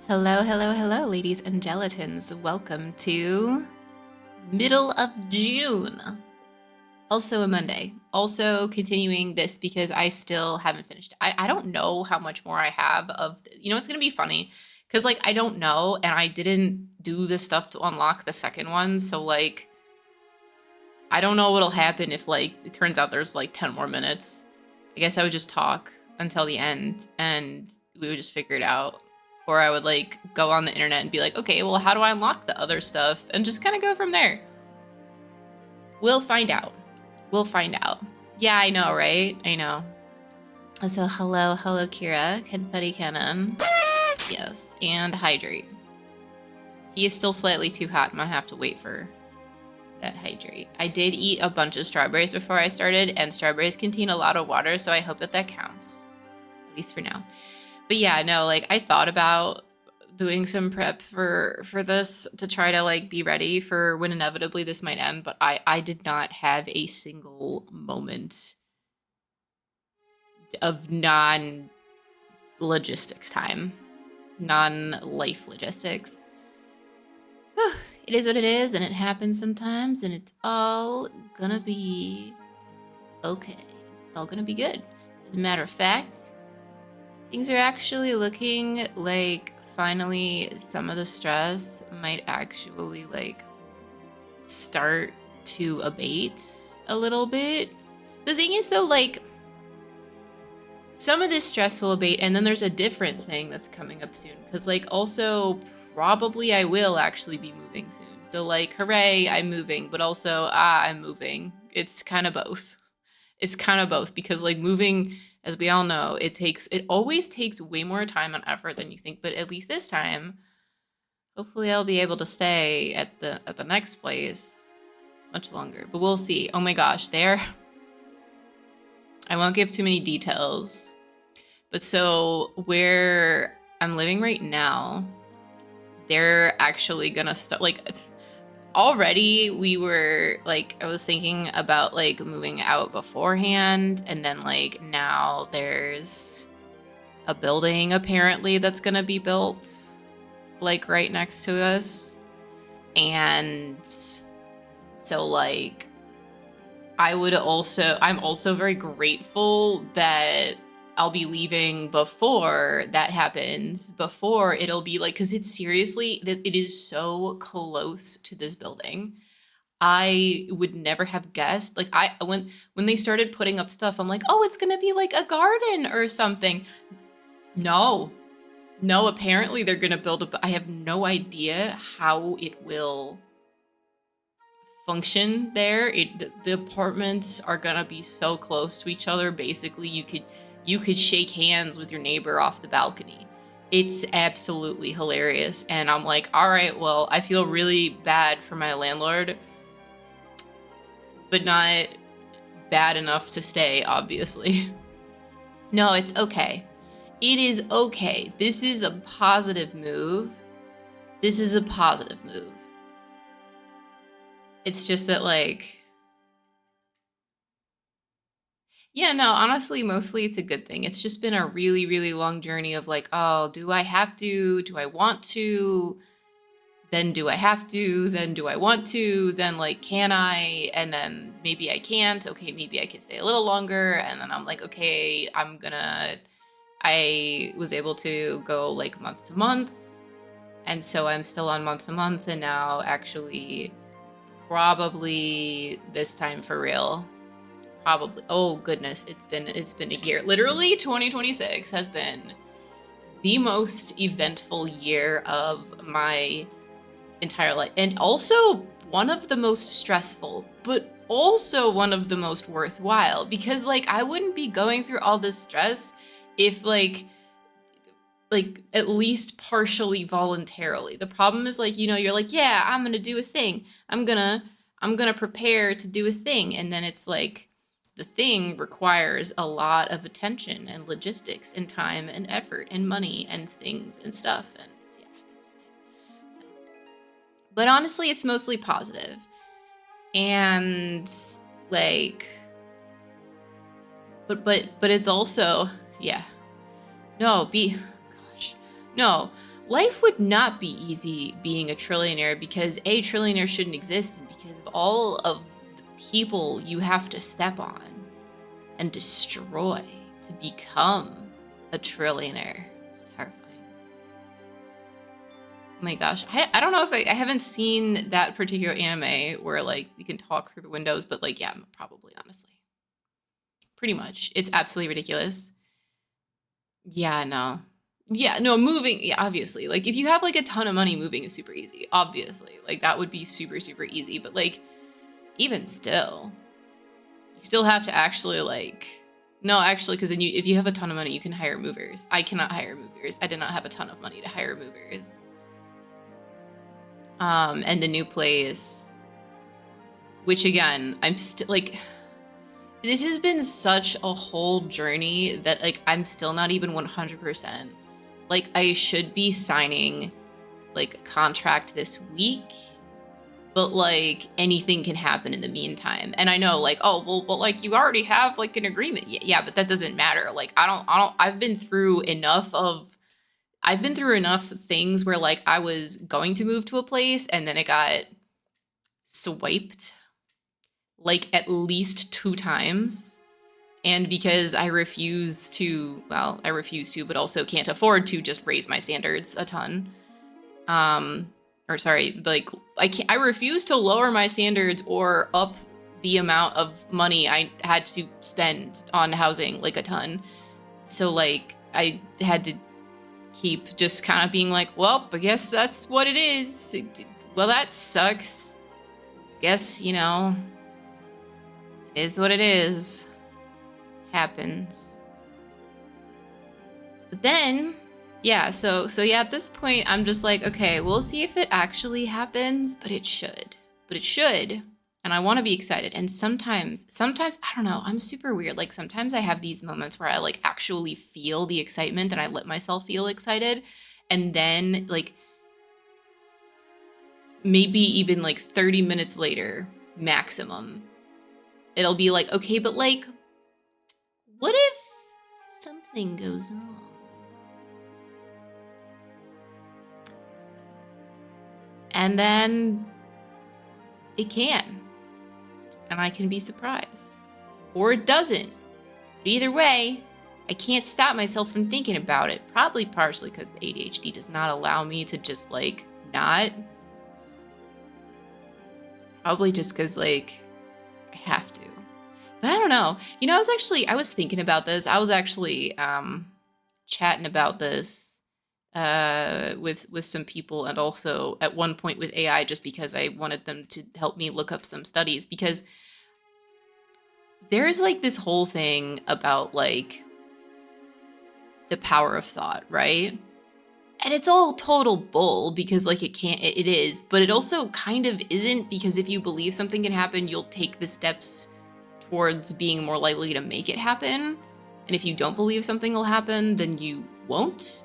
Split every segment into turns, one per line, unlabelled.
Hello, hello, hello, ladies and gelatins. Welcome to middle of June. Also a Monday. Also continuing this because I still haven't finished. I don't know how much more I have of, it's going to be funny because I don't know and I didn't do the stuff to unlock the second one. So I don't know what'll happen if it turns out there's 10 more minutes. I guess I would just talk until the end and we would just figure it out. Or I would go on the internet and be like, okay, well, how do I unlock the other stuff? And just kind of go from there. We'll find out. We'll find out. Yeah, I know, right? I know. So hello, Kira. Confetti cannon. Yes, and hydrate. He is still slightly too hot. I'm gonna have to wait for that hydrate. I did eat a bunch of strawberries before I started, and strawberries contain a lot of water, so I hope that counts. At least for now. But yeah, no, I thought about doing some prep for this to try to be ready for when inevitably this might end, but I did not have a single moment of non-logistics time, non-life logistics. It is what it is, and it happens sometimes, and it's all gonna be okay. It's all gonna be good. As a matter of fact, things are actually looking like finally some of the stress might actually start to abate a little bit. The thing is though, some of this stress will abate and then there's a different thing that's coming up soon. Cause also probably I will actually be moving soon. So hooray, I'm moving, but also, I'm moving. It's kind of both. It's kind of both because moving, as we all know, it always takes way more time and effort than you think, but at least this time, hopefully I'll be able to stay at the next place much longer, but we'll see. Oh my gosh, I won't give too many details, but so where I'm living right now, they're actually gonna start, already we were I was thinking about moving out beforehand, and then now there's a building apparently that's gonna be built right next to us, and so I'm also very grateful that I'll be leaving before that happens, before it'll be because it is so close to this building. I would never have guessed. When they started putting up stuff, I'm like, oh, it's gonna be a garden or something. No, apparently they're gonna build I have no idea how it will function there. The apartments are gonna be so close to each other. Basically, you could shake hands with your neighbor off the balcony. It's absolutely hilarious. And I'm like, all right, well, I feel really bad for my landlord, but not bad enough to stay, obviously. No, it's okay. It is okay. This is a positive move. This is a positive move. It's just that yeah, no, honestly, mostly it's a good thing. It's just been a really, really long journey of oh, do I have to? Do I want to? Then do I have to? Then do I want to? Then can I? And then maybe I can't. Okay, maybe I can stay a little longer. And then I'm like, okay, I was able to go month to month. And so I'm still on month to month, and now actually probably this time for real. Probably. Oh goodness, it's been a year. Literally 2026 has been the most eventful year of my entire life, and also one of the most stressful, but also one of the most worthwhile, because I wouldn't be going through all this stress if at least partially voluntarily. The problem is you're yeah, I'm gonna do a thing. I'm gonna prepare to do a thing, and then it's the thing requires a lot of attention and logistics and time and effort and money and things and stuff, and it's a whole thing. So, but honestly, it's mostly positive. And but it's also, yeah. No, gosh. No, life would not be easy being a trillionaire because a trillionaire shouldn't exist and because of all of the people you have to step on and destroy to become a trillionaire. It's terrifying. Oh my gosh. I don't know if I haven't seen that particular anime where like you can talk through the windows, but like, yeah, probably, honestly. Pretty much. It's absolutely ridiculous. Yeah, no. Yeah, no, moving, yeah, obviously. Like, if you have, like, a ton of money, moving is super easy. Obviously. Like, that would be super, super easy. But, like, even still, you still have to actually, like... No, actually, because if you have a ton of money, you can hire movers. I cannot hire movers. I did not have a ton of money to hire movers. And the new place... Which, again, I'm still, like... This has been such a whole journey that, like, I'm still not even 100%. Like, I should be signing, like, a contract this week, but, like, anything can happen in the meantime. And I know, like, oh, well, but, like, you already have, like, an agreement. Yeah, but that doesn't matter. Like, I've been through enough things where, like, I was going to move to a place and then it got swiped, like, at least 2 times. And because I refuse to, but also can't afford to just raise my standards a ton. I refuse to lower my standards or up the amount of money I had to spend on housing, like, a ton. So, like, I had to keep just kind of being like, well, I guess that's what it is. Well, that sucks. Guess, you know, it is what it is. Happens. But then, yeah, so yeah, at this point, I'm just like, okay, we'll see if it actually happens, but it should. And I want to be excited. And sometimes, I don't know, I'm super weird. Like, sometimes I have these moments where I, like, actually feel the excitement and I let myself feel excited. And then, like, maybe even, like, 30 minutes later, maximum, it'll be like, okay, but, like, what if something goes wrong? And then it can. And I can be surprised. Or it doesn't. But either way, I can't stop myself from thinking about it. Probably partially because the ADHD does not allow me to just, like, not. Probably just because, like, I have to. But I don't know. You know, I was thinking about this. I was actually chatting about this with some people, and also at one point with AI, just because I wanted them to help me look up some studies, because there's, like, this whole thing about, like, the power of thought, right? And it's all total bull, because, like, it is, but it also kind of isn't, because if you believe something can happen, you'll take the steps towards being more likely to make it happen. And if you don't believe something will happen, then you won't.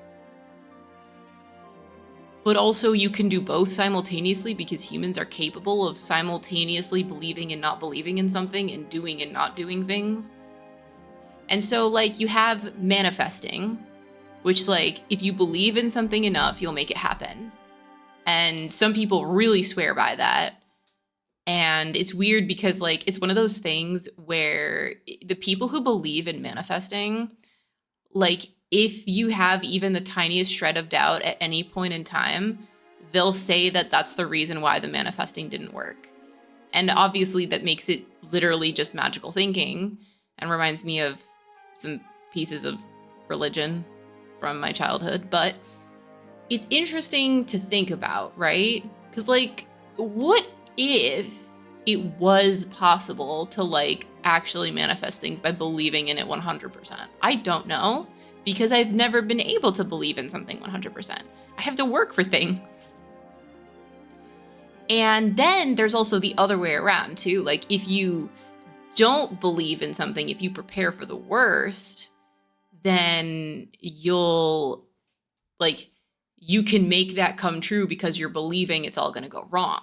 But also you can do both simultaneously, because humans are capable of simultaneously believing and not believing in something, and doing and not doing things. And so, like, you have manifesting, which, like, if you believe in something enough, you'll make it happen. And some people really swear by that. And it's weird because, like, it's one of those things where the people who believe in manifesting, like, if you have even the tiniest shred of doubt at any point in time, they'll say that that's the reason why the manifesting didn't work. And obviously that makes it literally just magical thinking, and reminds me of some pieces of religion from my childhood. But it's interesting to think about, right? Because, like, what if it was possible to, like, actually manifest things by believing in it 100%? I don't know, because I've never been able to believe in something 100%. I have to work for things. And then there's also the other way around too. Like, if you don't believe in something, if you prepare for the worst, then you'll, like, you can make that come true because you're believing it's all going to go wrong.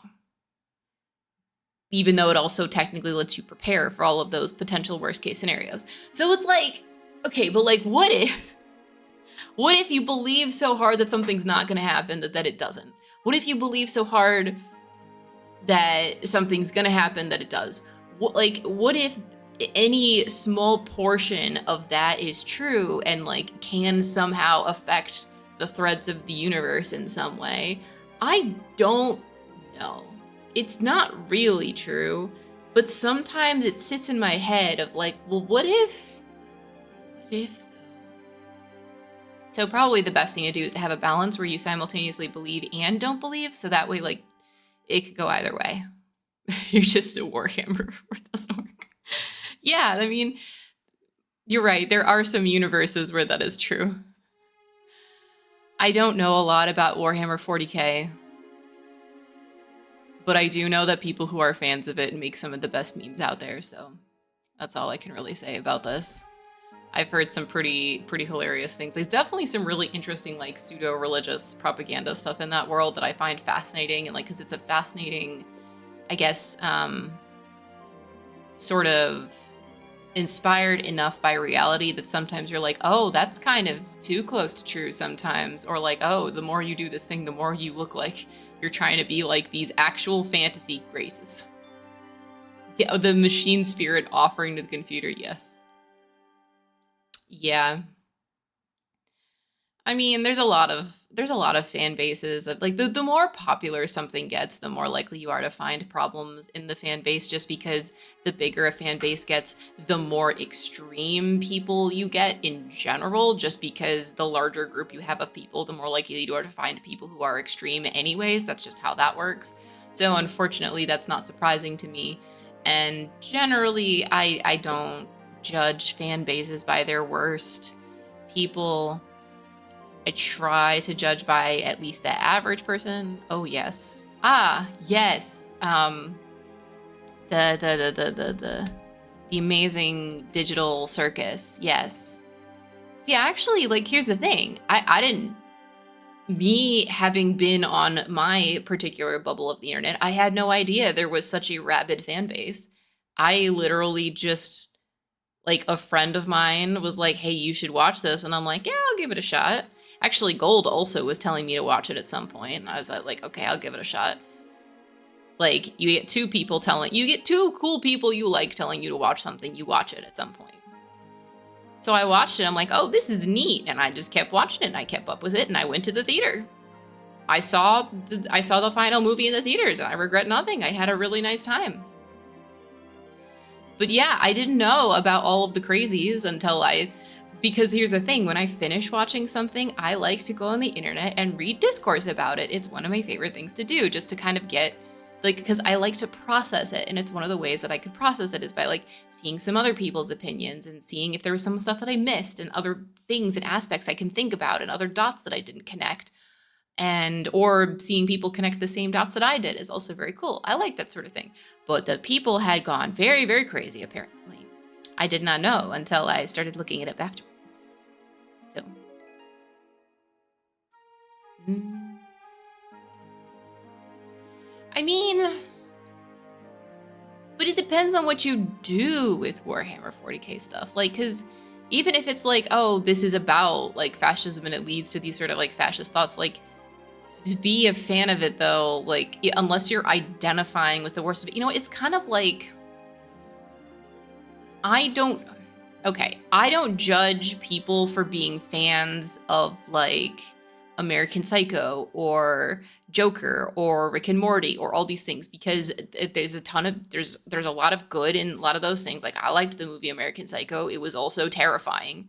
Even though it also technically lets you prepare for all of those potential worst case scenarios. So it's like, okay, but, like, what if What if you believe so hard that something's not going to happen that it doesn't? What if you believe so hard that something's going to happen that it does? What if any small portion of that is true and like can somehow affect the threads of the universe in some way? I don't know. It's not really true, but sometimes it sits in my head of like, well, what if so probably the best thing to do is to have a balance where you simultaneously believe and don't believe, so that way like it could go either way. You're just a Warhammer where it doesn't work. Yeah, I mean, you're right. There are some universes where that is true. I don't know a lot about Warhammer 40k, but I do know that people who are fans of it make some of the best memes out there, so that's all I can really say about this. I've heard some pretty hilarious things. There's definitely some really interesting like pseudo-religious propaganda stuff in that world that I find fascinating, and like because it's a fascinating, I guess, sort of inspired enough by reality that sometimes you're like, oh, that's kind of too close to true sometimes, or like, oh, the more you do this thing, the more you look like you're trying to be like these actual fantasy races. Yeah, the machine spirit offering to the computer, yes. Yeah. I mean, there's a lot of fan bases of like the more popular something gets, the more likely you are to find problems in the fan base, just because the bigger a fan base gets, the more extreme people you get in general, just because the larger group you have of people, the more likely you are to find people who are extreme anyways. That's just how that works. So unfortunately, that's not surprising to me. And generally, I don't judge fan bases by their worst. People, I try to judge by at least the average person. Oh yes. Ah, yes. The amazing digital circus. Yes. See, actually, like, here's the thing. Me having been on my particular bubble of the internet, I had no idea there was such a rabid fan base. I literally just, like, a friend of mine was like, hey, you should watch this. And I'm like, yeah, I'll give it a shot. Actually, Gold also was telling me to watch it at some point. And I was like, okay, I'll give it a shot. Like, you get two cool people you like telling you to watch something, you watch it at some point. So I watched it, I'm like, oh, this is neat. And I just kept watching it, and I kept up with it, and I went to the theater. I saw the final movie in the theaters, and I regret nothing. I had a really nice time. But yeah, I didn't know about all of the crazies because here's the thing, when I finish watching something, I like to go on the internet and read discourse about it. It's one of my favorite things to do, just to kind of get, like, because I like to process it. And it's one of the ways that I could process it is by like seeing some other people's opinions and seeing if there was some stuff that I missed and other things and aspects I can think about and other dots that I didn't connect. Or seeing people connect the same dots that I did is also very cool. I like that sort of thing. But the people had gone very, very crazy, apparently. I did not know until I started looking it up afterwards. So. I mean, but it depends on what you do with Warhammer 40k stuff. Like, because even if it's like, oh, this is about like fascism and it leads to these sort of like fascist thoughts, like, to be a fan of it though, like, unless you're identifying with the worst of it, it's kind of like, I don't judge people for being fans of like American Psycho or Joker or Rick and Morty or all these things, because there's a lot of good in a lot of those things. Like, I liked the movie American Psycho. It was also terrifying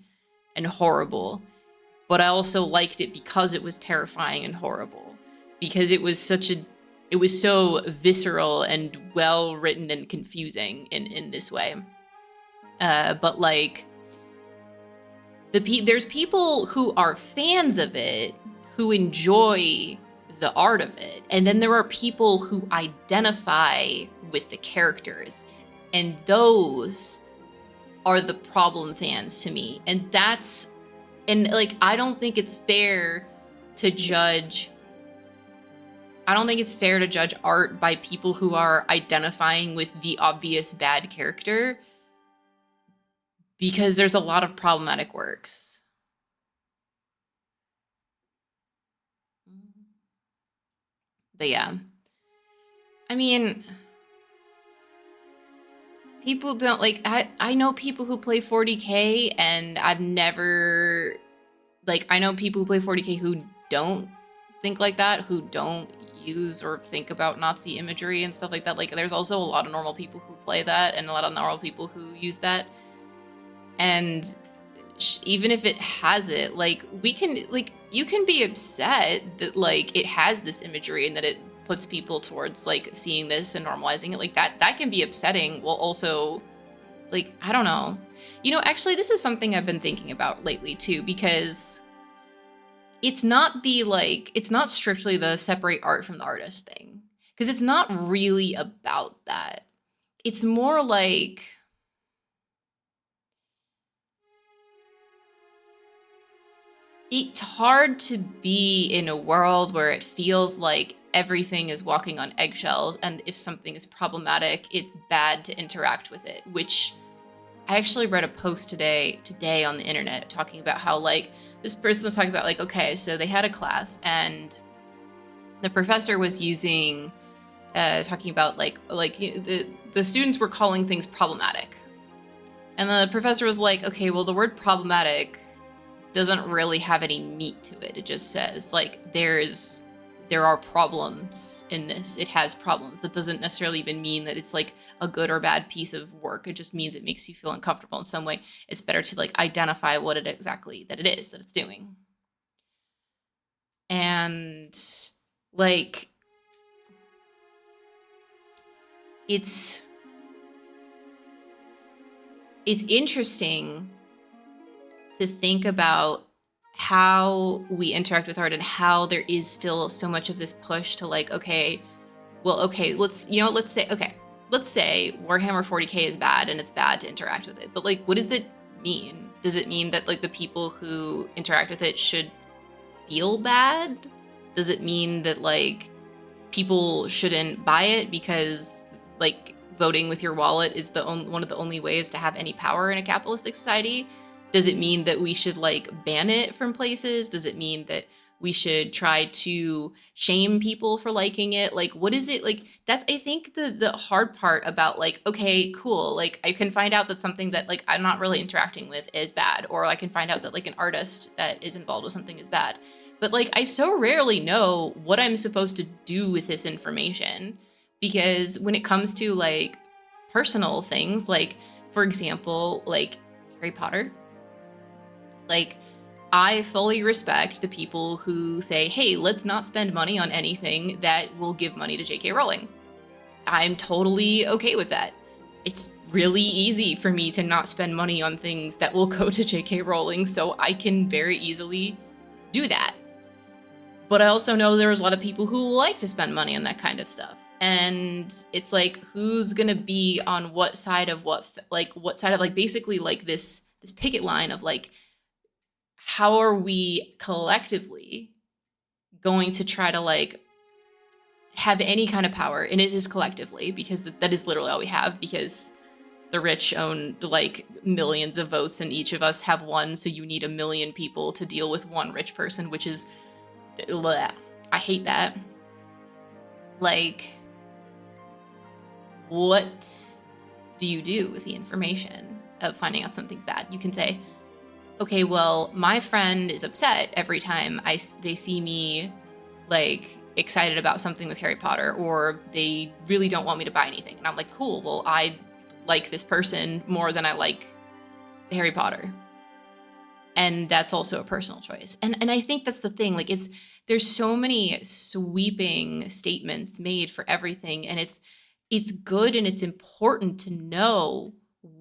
and horrible. But I also liked it because it was terrifying and horrible, because it was so visceral and well written and confusing in this way. But like, there's people who are fans of it who enjoy the art of it, and then there are people who identify with the characters, and those are the problem fans to me. And like, I don't think it's fair to judge art by people who are identifying with the obvious bad character, because there's a lot of problematic works. But yeah. I mean, people don't like, I know people who play 40K and I've never, like, I know people who play 40K who don't think like that, who don't use or think about Nazi imagery and stuff like that. Like, there's also a lot of normal people who play that and a lot of normal people who use that. And even if it has it, like, we can, like, you can be upset that, like, it has this imagery and that it puts people towards, like, seeing this and normalizing it. Like, that can be upsetting while also, like, I don't know. You know, actually, this is something I've been thinking about lately, too, because it's not the, like, it's not strictly the separate art from the artist thing. Because it's not really about that. It's more like, it's hard to be in a world where it feels like everything is walking on eggshells, and if something is problematic, it's bad to interact with it, which I actually read a post today on the internet talking about how, like, this person was talking about, like, okay, so they had a class and the professor was using, talking about like the students were calling things problematic. And the professor was like, okay, well, the word problematic doesn't really have any meat to it. It just says, like, there are problems in this. It has problems. That doesn't necessarily even mean that it's, like, a good or bad piece of work. It just means it makes you feel uncomfortable in some way. It's better to, like, identify what it exactly that it is that it's doing. And, like, it's interesting to think about how we interact with art and how there is still so much of this push to, like, okay, well, okay, let's say Warhammer 40K is bad and it's bad to interact with it. But, like, what does it mean? Does it mean that, like, the people who interact with it should feel bad? Does it mean that, like, people shouldn't buy it because, like, voting with your wallet is one of the only ways to have any power in a capitalistic society? Does it mean that we should, like, ban it from places? Does it mean that we should try to shame people for liking it? Like, what is it? Like, that's, I think, the hard part about, like, okay, cool. Like, I can find out that something that, like, I'm not really interacting with is bad. Or I can find out that, like, an artist that is involved with something is bad. But, like, I so rarely know what I'm supposed to do with this information. Because when it comes to, like, personal things, like, for example, like, Harry Potter, like, I fully respect the people who say, hey, let's not spend money on anything that will give money to J.K. Rowling. I'm totally okay with that. It's really easy for me to not spend money on things that will go to J.K. Rowling, so I can very easily do that. But I also know there's a lot of people who like to spend money on that kind of stuff. And it's like, who's gonna be on what side of what side of, like, basically, like, this picket line of, like, how are we collectively going to try to, like, have any kind of power? And it is collectively, because that is literally all we have, because the rich own, like, millions of votes and each of us have one, so you need 1 million people to deal with one rich person, which is, bleh, I hate that. Like, what do you do with the information of finding out something's bad? You can say, okay, well, my friend is upset every time they see me, like, excited about something with Harry Potter, or they really don't want me to buy anything. And I'm like, cool, well, I like this person more than I like Harry Potter. And that's also a personal choice. And I think that's the thing. Like, there's so many sweeping statements made for everything, and it's good and it's important to know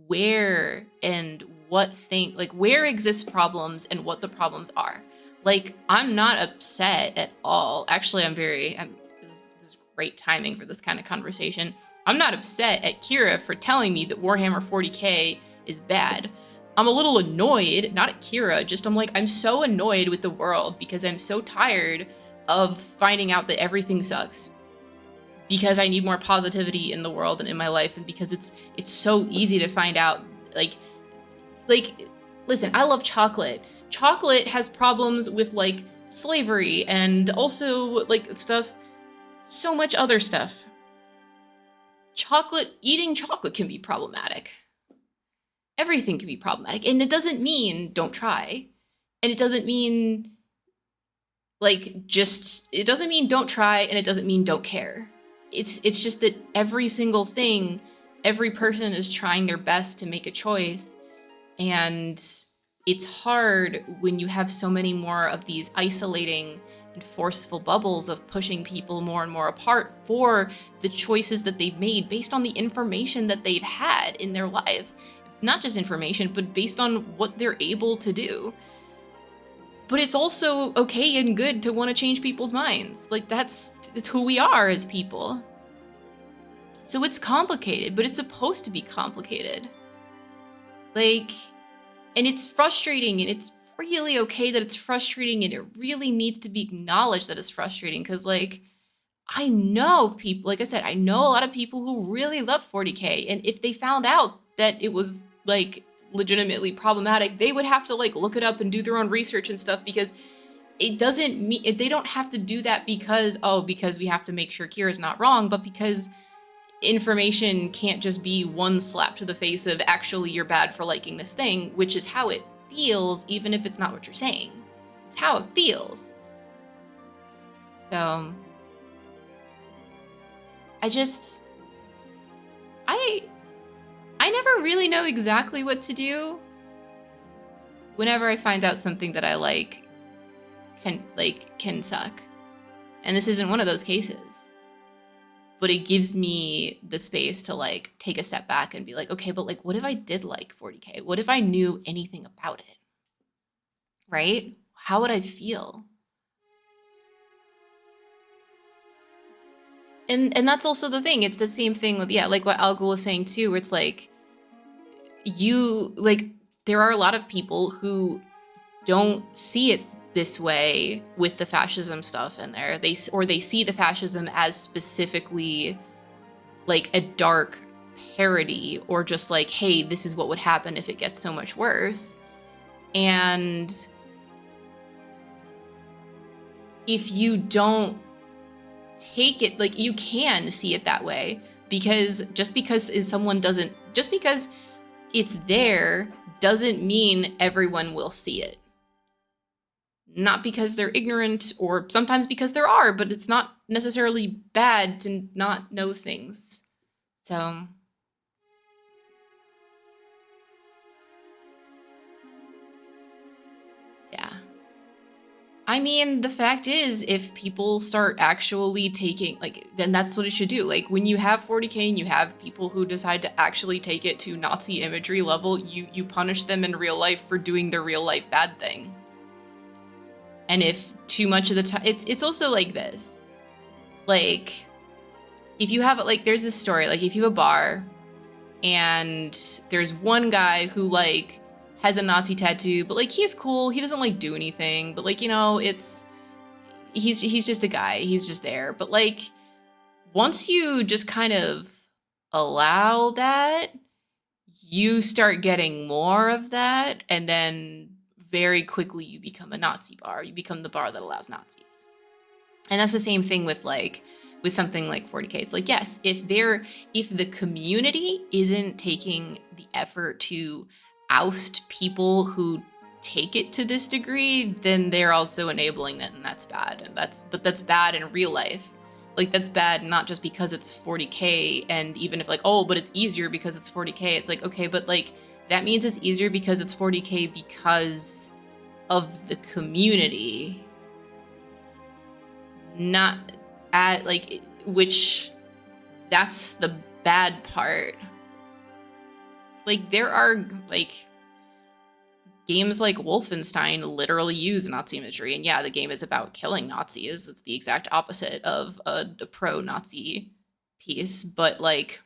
where and what thing, like, where exists problems and what the problems are. Like, I'm not upset at all. Actually, this is great timing for this kind of conversation. I'm not upset at Kira for telling me that Warhammer 40K is bad. I'm a little annoyed, not at Kira, just I'm so annoyed with the world because I'm so tired of finding out that everything sucks. Because I need more positivity in the world and in my life, and because it's so easy to find out, like, listen, I love chocolate. Chocolate has problems with, like, slavery and also like stuff, so much other stuff. Eating chocolate can be problematic. Everything can be problematic. And it doesn't mean don't try. And it doesn't mean it doesn't mean don't try, and it doesn't mean don't care. It's just that every single thing, every person is trying their best to make a choice. And it's hard when you have so many more of these isolating and forceful bubbles of pushing people more and more apart for the choices that they've made based on the information that they've had in their lives. Not just information, but based on what they're able to do. But it's also okay and good to want to change people's minds. Like it's who we are as people. So it's complicated, but it's supposed to be complicated. Like, and it's frustrating, and it's really okay that it's frustrating, and it really needs to be acknowledged that it's frustrating, because like, I know people, like I said, I know a lot of people who really love 40K, and if they found out that it was like legitimately problematic, they would have to like look it up and do their own research and stuff, because it doesn't mean, they don't have to do that because we have to make sure Kira's not wrong, but because information can't just be one slap to the face of actually you're bad for liking this thing, which is how it feels, even if it's not what you're saying. It's how it feels. So I never really know exactly what to do whenever I find out something that I like can suck. And this isn't one of those cases. But it gives me the space to like take a step back and be like, okay, but like, what if I did like 40K? What if I knew anything about it? Right? How would I feel? And that's also the thing. It's the same thing with, yeah, like what Alga was saying too, where it's like, there are a lot of people who don't see it this way with the fascism stuff in there. They see the fascism as specifically like a dark parody, or just like, hey, this is what would happen if it gets so much worse. And if you don't take it, like, you can see it that way, because just because it's there doesn't mean everyone will see it. Not because they're ignorant, or sometimes because there are, but it's not necessarily bad to not know things. So yeah. I mean, the fact is, if people start actually taking, like, then that's what it should do. Like, when you have 40K and you have people who decide to actually take it to Nazi imagery level, you punish them in real life for doing their real life bad thing. And if too much of the time, it's also like this. Like, if you have, like, there's this story, like, if you have a bar and there's one guy who, like, has a Nazi tattoo, but, like, he's cool, he doesn't, like, do anything, but, like, you know, he's just a guy, he's just there. But, like, once you just kind of allow that, you start getting more of that, and then very quickly you become a Nazi bar. You become the bar that allows Nazis. And that's the same thing with something like 40K. It's like, yes, if the community isn't taking the effort to oust people who take it to this degree, then they're also enabling it, and that's bad. But that's bad in real life. Like, that's bad not just because it's 40K, and even if like, oh, but it's easier because it's 40K, it's like, okay, but like, that means it's easier because it's 40K because of the community, not at like, which that's the bad part. Like, there are like games like Wolfenstein literally use Nazi imagery, and yeah, the game is about killing Nazis. It's the exact opposite of a pro-Nazi piece, but like,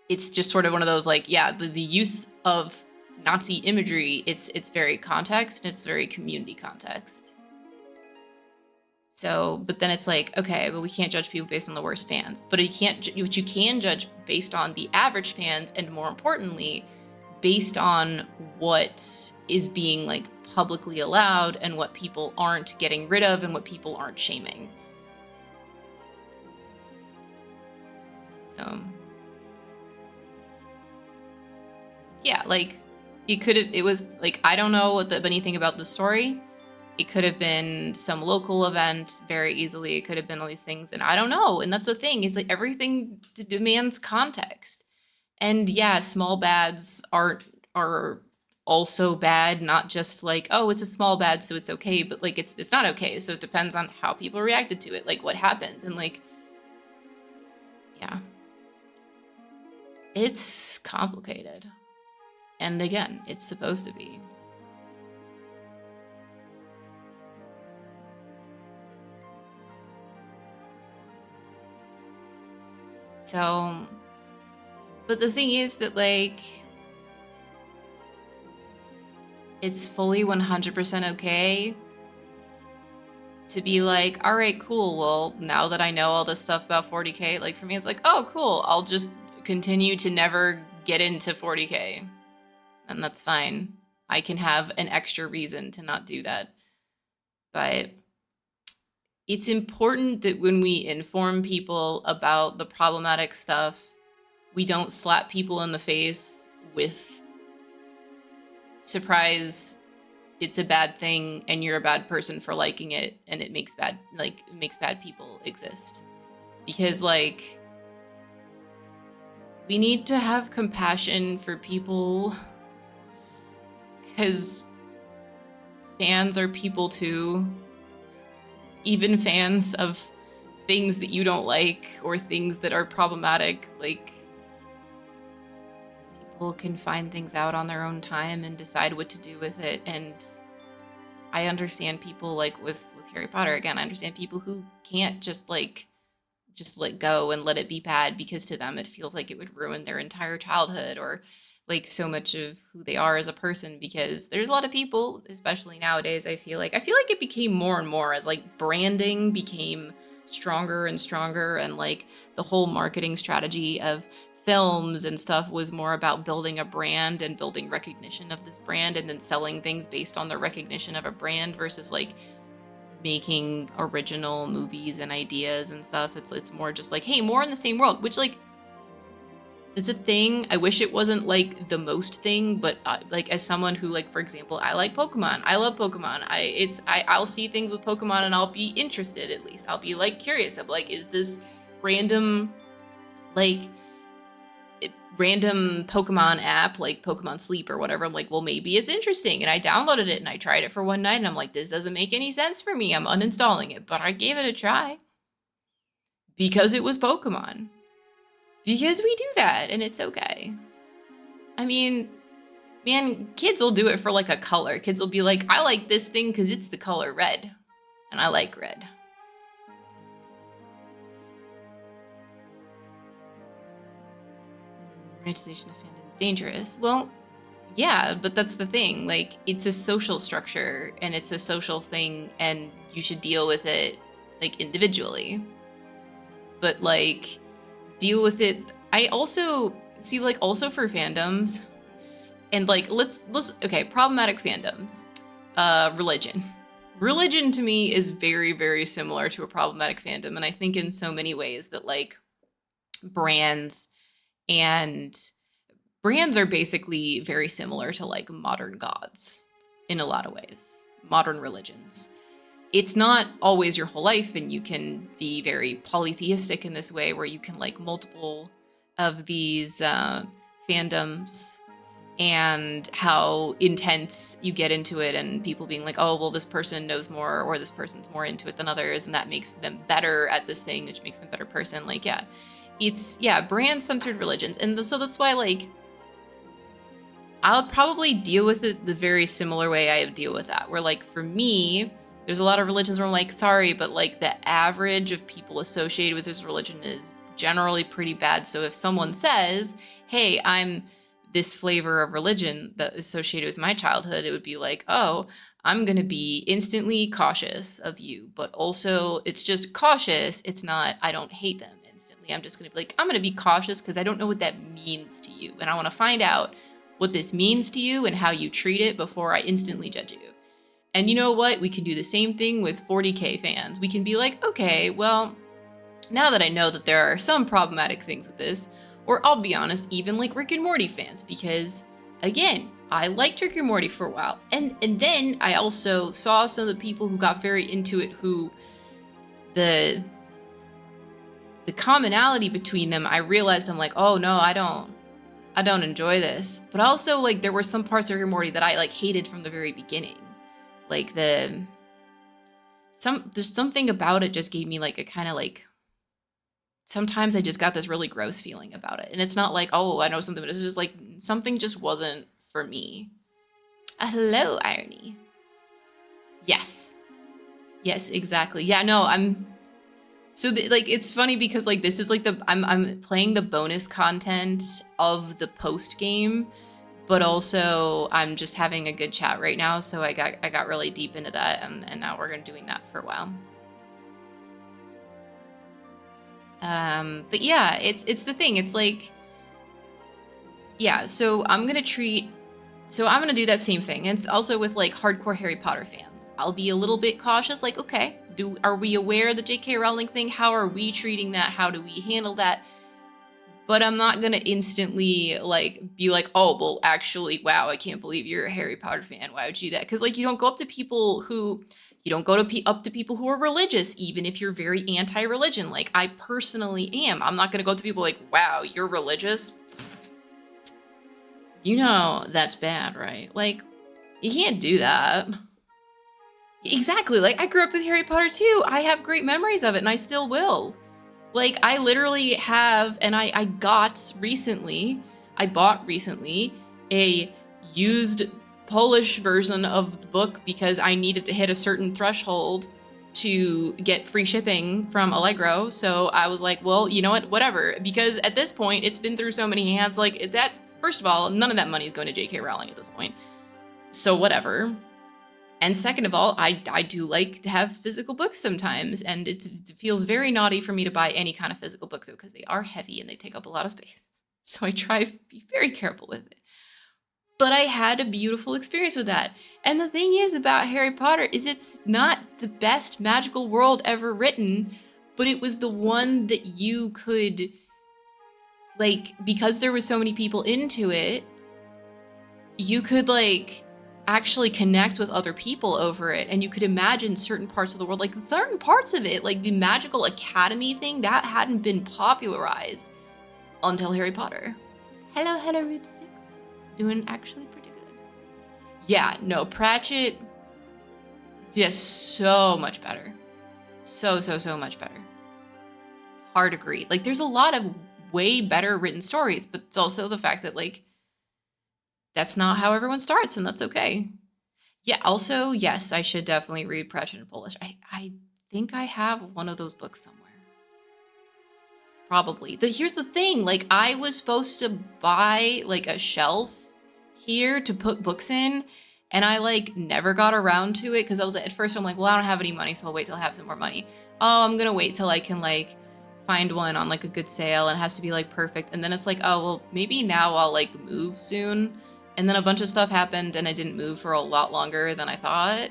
it's just sort of one of those, like, yeah, the use of Nazi imagery, it's very context, and it's very community context. So, but then it's like, okay, but we can't judge people based on the worst fans. But you can judge based on the average fans, and more importantly, based on what is being like publicly allowed and what people aren't getting rid of and what people aren't shaming. So, yeah, like, it was, like, I don't know anything about the story. It could have been some local event very easily. It could have been all these things, and I don't know. And that's the thing, is like everything demands context. And yeah, small bads are also bad, not just like, oh, it's a small bad, so it's okay, but like it's not okay. So it depends on how people reacted to it, like what happens, and like, yeah. It's complicated. And again, it's supposed to be. So, but the thing is that, like, it's fully 100% okay to be like, all right, cool. Well, now that I know all this stuff about 40K, like, for me, it's like, oh, cool. I'll just continue to never get into 40K. And that's fine. I can have an extra reason to not do that. But it's important that when we inform people about the problematic stuff, we don't slap people in the face with, surprise, it's a bad thing and you're a bad person for liking it, and it makes bad people exist. Because, like, we need to have compassion for people, because fans are people too. Even fans of things that you don't like or things that are problematic, like, people can find things out on their own time and decide what to do with it. And I understand people, like with Harry Potter, again, I understand people who can't just let go and let it be bad, because to them it feels like it would ruin their entire childhood or like so much of who they are as a person. Because there's a lot of people, especially nowadays, I feel like it became more and more as like branding became stronger and stronger, and like the whole marketing strategy of films and stuff was more about building a brand and building recognition of this brand and then selling things based on the recognition of a brand versus like making original movies and ideas and stuff. It's more just like, hey, more in the same world, which, like, it's a thing. I wish it wasn't like the most thing, but like, as someone who, like, for example, I like Pokemon. I love Pokemon. I'll see things with Pokemon and I'll be interested. At least I'll be like curious of like, is this random Pokemon app, like Pokemon Sleep or whatever, I'm like, well, maybe it's interesting. And I downloaded it and I tried it for one night and I'm like, this doesn't make any sense for me. I'm uninstalling it. But I gave it a try because it was Pokemon. Because we do that and it's okay. I mean, man, kids will do it for like a color. Kids will be like, I like this thing because it's the color red. And I like red. Romanticization of fandom is dangerous. Well, yeah, but that's the thing. Like, it's a social structure and it's a social thing, and you should deal with it like individually. But like, deal with it. I also see, like, also for fandoms, and like, let's okay, problematic fandoms. Religion to me is very, very similar to a problematic fandom, and I think in so many ways that like brands are basically very similar to like modern gods in a lot of ways, modern religions. It's not always your whole life, and you can be very polytheistic in this way where you can like multiple of these fandoms, and how intense you get into it, and people being like, oh, well, this person knows more, or this person's more into it than others, and that makes them better at this thing, which makes them a better person. Like, yeah, it's, yeah, brand-centered religions. And so that's why, like, I'll probably deal with it the very similar way I deal with that, where, like, for me, there's a lot of religions where I'm like, sorry, but like the average of people associated with this religion is generally pretty bad. So if someone says, hey, I'm this flavor of religion that is associated with my childhood, it would be like, oh, I'm going to be instantly cautious of you. But also, it's just cautious. It's not, I don't hate them instantly. I'm just going to be like, I'm going to be cautious because I don't know what that means to you. And I want to find out what this means to you and how you treat it before I instantly judge you. And you know what? We can do the same thing with 40K fans. We can be like, okay, well, now that I know that there are some problematic things with this, or I'll be honest, even like Rick and Morty fans, because again, I liked Rick and Morty for a while. And then I also saw some of the people who got very into it who the commonality between them, I realized I'm like, oh no, I don't enjoy this. But also like there were some parts of Rick and Morty that I like hated from the very beginning. Like there's something about it just gave me like a kind of like, sometimes I just got this really gross feeling about it. And it's not like, oh, I know something, but it's just like something just wasn't for me. Hello, Irony. Yes, exactly. Yeah, no, so like it's funny because like this is like I'm playing the bonus content of the post game, but also I'm just having a good chat right now, so I got really deep into that, and now we're gonna doing that for a while. But yeah, it's the thing. It's like, yeah. So I'm gonna do that same thing. It's also with like hardcore Harry Potter fans. I'll be a little bit cautious. Like, okay, are we aware of the J.K. Rowling thing? How are we treating that? How do we handle that? But I'm not gonna instantly like be like, oh, well, actually, wow, I can't believe you're a Harry Potter fan. Why would you do that? Because like you don't go up to people who who are religious, even if you're very anti-religion. Like I personally am. I'm not gonna go up to people like, wow, you're religious. You know that's bad, right? Like you can't do that. Exactly. Like I grew up with Harry Potter too. I have great memories of it, and I still will. Like I literally have, and I bought recently a used Polish version of the book because I needed to hit a certain threshold to get free shipping from Allegro. So I was like, well, you know what, whatever. Because at this point, it's been through so many hands. Like that's, first of all, none of that money is going to J.K. Rowling at this point. So whatever. And second of all, I do like to have physical books sometimes, and it feels very naughty for me to buy any kind of physical book though, because they are heavy and they take up a lot of space. So I try to be very careful with it. But I had a beautiful experience with that. And the thing is about Harry Potter is it's not the best magical world ever written, but it was the one that you could, like, because there was so many people into it, you could like actually connect with other people over it, and you could imagine certain parts of the world, like certain parts of it, like the magical academy thing, that hadn't been popularized until Harry Potter. Hello, Ripsticks. Doing actually pretty good. Yeah, no, Pratchett, just so much better. So much better. Hard agree. Like there's a lot of way better written stories, but it's also the fact that like that's not how everyone starts, and that's okay. Yeah, also, yes, I should definitely read Pratchett in Polish. I think I have one of those books somewhere. Probably. Here's the thing, like I was supposed to buy like a shelf here to put books in, and I like never got around to it because I was at first I'm like, well, I don't have any money, so I'll wait till I have some more money. Oh, I'm gonna wait till I can like find one on like a good sale, and it has to be like perfect. And then it's like, oh, well, maybe now I'll like move soon. And then a bunch of stuff happened and I didn't move for a lot longer than I thought.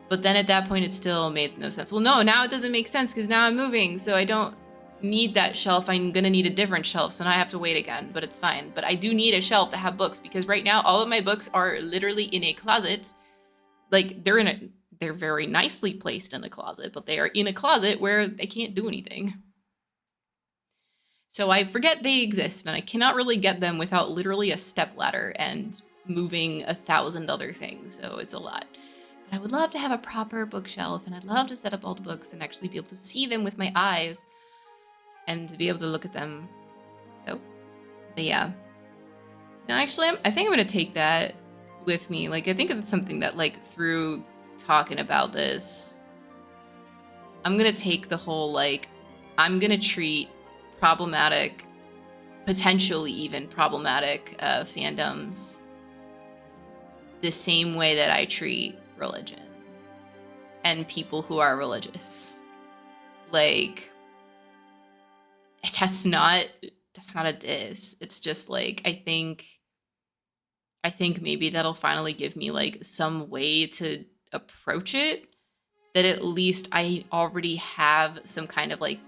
But then at that point, it still made no sense. Well, no, now it doesn't make sense because now I'm moving. So I don't need that shelf. I'm going to need a different shelf. So now I have to wait again, but it's fine. But I do need a shelf to have books because right now, all of my books are literally in a closet. Like they're very nicely placed in a closet, but they are in a closet where they can't do anything. So I forget they exist, and I cannot really get them without literally a stepladder and moving 1,000 other things, so it's a lot. But I would love to have a proper bookshelf, and I'd love to set up all the books and actually be able to see them with my eyes and to be able to look at them. So, but yeah. No, actually, I think I'm going to take that with me. Like, I think it's something that, like, through talking about this, I'm going to take the whole, like, I'm going to treat problematic, potentially even problematic fandoms the same way that I treat religion and people who are religious. Like, that's not a diss. It's just like, I think I think maybe that'll finally give me like some way to approach it, that at least I already have some kind of like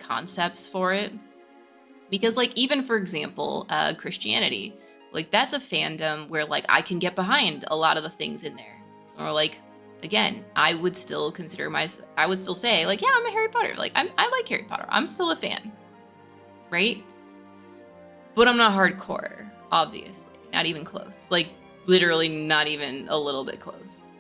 concepts for it. Because like even for example, Christianity, like that's a fandom where like I can get behind a lot of the things in there. So like again, I would still I would still say like, yeah, I'm a Harry Potter. Like I like Harry Potter. I'm still a fan, right? But I'm not hardcore, obviously, not even close. Like literally not even a little bit close.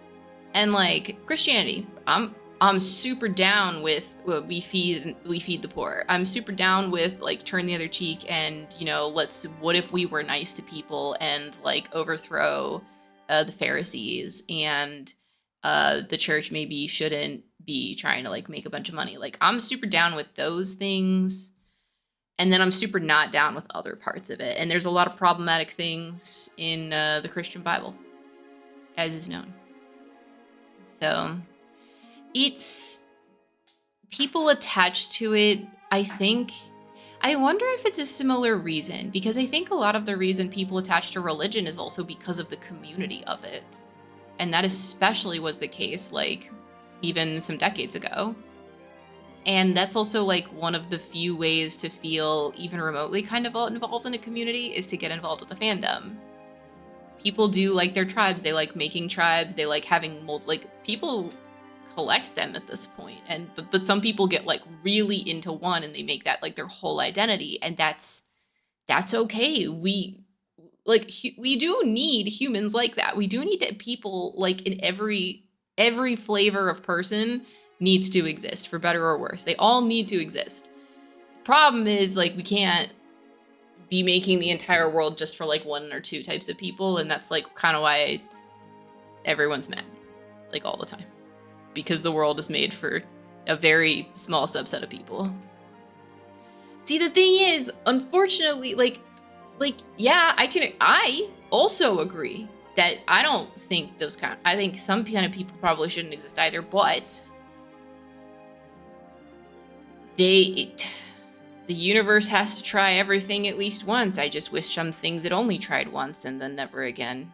And like Christianity, I'm super down with we feed the poor. I'm super down with like turn the other cheek and what if we were nice to people and like overthrow the Pharisees and the church maybe shouldn't be trying to like make a bunch of money. Like I'm super down with those things. And then I'm super not down with other parts of it. And there's a lot of problematic things in the Christian Bible, as is known. So it's people attached to it. I wonder if it's a similar reason, because I think a lot of the reason people attach to religion is also because of the community of it. And that especially was the case like even some decades ago. And that's also like one of the few ways to feel even remotely kind of involved in a community is to get involved with the fandom. People do like their tribes. They like making tribes. They like having people collect them at this point. And but some people get like really into one and they make that like their whole identity. And that's okay. We do need humans like that. We do need people like in every flavor of person needs to exist, for better or worse. They all need to exist. The problem is like we can't be making the entire world just for like one or two types of people, and that's like kind of why everyone's mad like all the time, because the world is made for a very small subset of people. See, the thing is, unfortunately, yeah, I also agree that I don't think I think some kind of people probably shouldn't exist either, but the universe has to try everything at least once. I just wish some things it only tried once and then never again.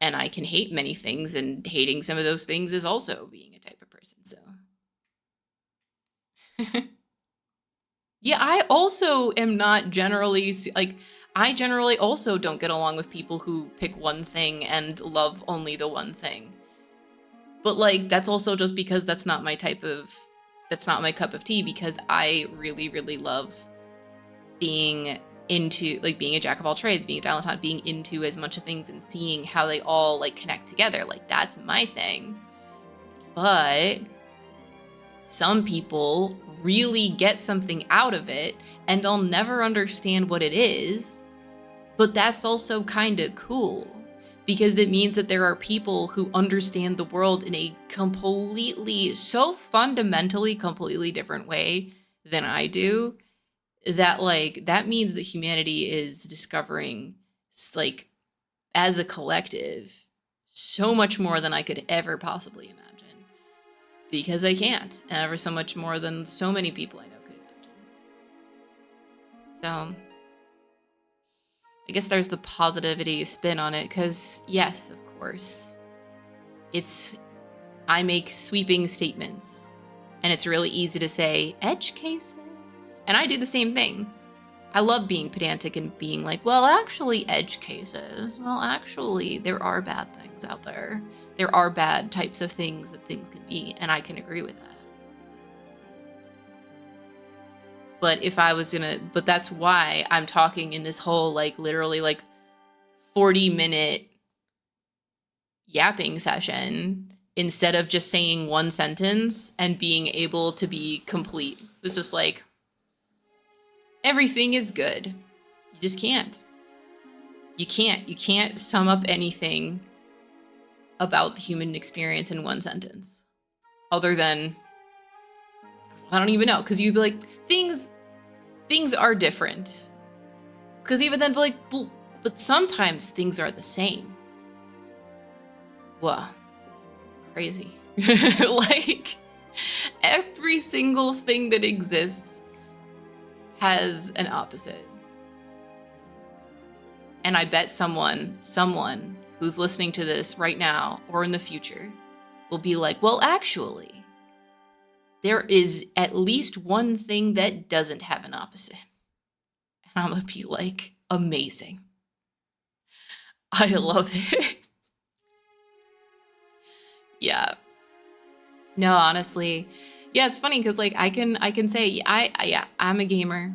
And I can hate many things, and hating some of those things is also being a type of person, so. Yeah, I also am not generally, I generally also don't get along with people who pick one thing and love only the one thing. But, like, that's also just because that's not my cup of tea, because I really, really love being into, like, being a jack of all trades, being a dilettante, being into as much of things and seeing how they all, like, connect together. Like, that's my thing. But some people really get something out of it, and I'll never understand what it is, but that's also kind of cool, because it means that there are people who understand the world in a so fundamentally completely different way than I do, that like that means that humanity is discovering, like, as a collective, so much more than I could ever possibly imagine. Because I can't, and ever so much more than so many people I know could imagine. So I guess there's the positivity spin on it, because yes, of course, I make sweeping statements, and it's really easy to say edge cases, and I do the same thing. I love being pedantic and being like, well, actually, edge cases. Well, actually, there are bad things out there. There are bad types of things that things can be, and I can agree with that. But that's why I'm talking in this whole, like, literally, like, 40-minute yapping session instead of just saying one sentence and being able to be complete. It's just like, everything is good. You just can't. You can't sum up anything about the human experience in one sentence, other than, I don't even know, because you'd be like, things are different, because even then, but sometimes things are the same. Wow, crazy. Like, every single thing that exists has an opposite. And I bet someone who's listening to this right now or in the future will be like, well, actually, there is at least one thing that doesn't have an opposite. And I'm gonna be like, amazing. I love it. Yeah. No, honestly. Yeah, it's funny because like I can say I'm a gamer,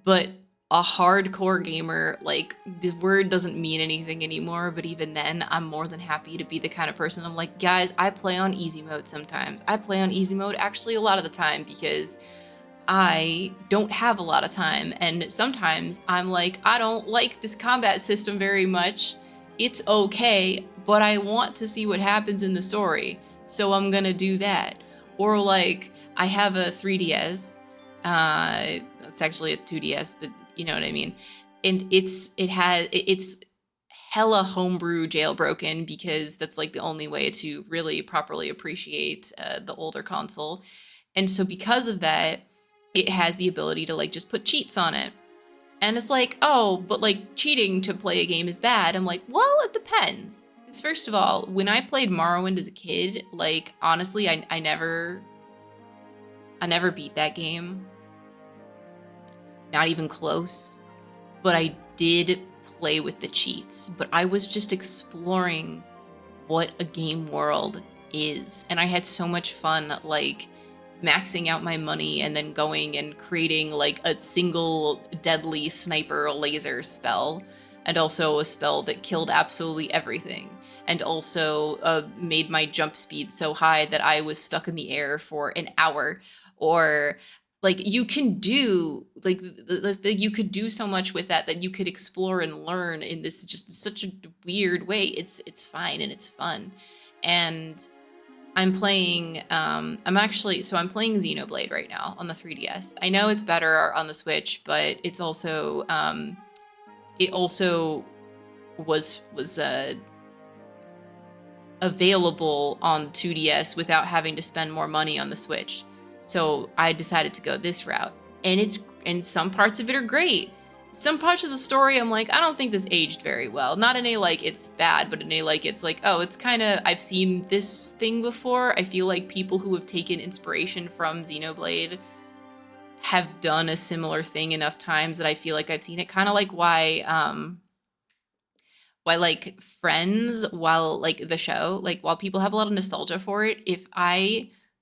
but a hardcore gamer, like the word doesn't mean anything anymore, but even then I'm more than happy to be the kind of person I'm like, guys, I play on easy mode sometimes. I play on easy mode actually a lot of the time because I don't have a lot of time, and sometimes I'm like, I don't like this combat system very much. It's okay, but I want to see what happens in the story, so I'm gonna do that. Or like, I have a 3DS. It's actually a 2DS, but you know what I mean. And it's hella homebrew jailbroken because that's like the only way to really properly appreciate the older console. And so because of that, it has the ability to like just put cheats on it. And it's like, oh, but like cheating to play a game is bad. I'm like, well, it depends. Because first of all, when I played Morrowind as a kid, like honestly, I never beat that game. Not even close. But I did play with the cheats. But I was just exploring what a game world is. And I had so much fun, like maxing out my money and then going and creating like a single deadly sniper laser spell, and also a spell that killed absolutely everything, and also made my jump speed so high that I was stuck in the air for an hour. Or like you can do like you could do so much with that you could explore and learn in this just such a weird way. It's fine and it's fun. And I'm playing, I'm playing Xenoblade right now on the 3DS. I know it's better on the Switch, but it's also, it also was available on 2DS without having to spend more money on the Switch. So I decided to go this route. And some parts of it are great. Some parts of the story, I'm like, I don't think this aged very well. Not in a like it's bad, but in a like it's like, oh, it's kind of, I've seen this thing before. I feel like people who have taken inspiration from Xenoblade have done a similar thing enough times that I feel like I've seen it. Kind of like why like Friends, while like the show, like while people have a lot of nostalgia for it, if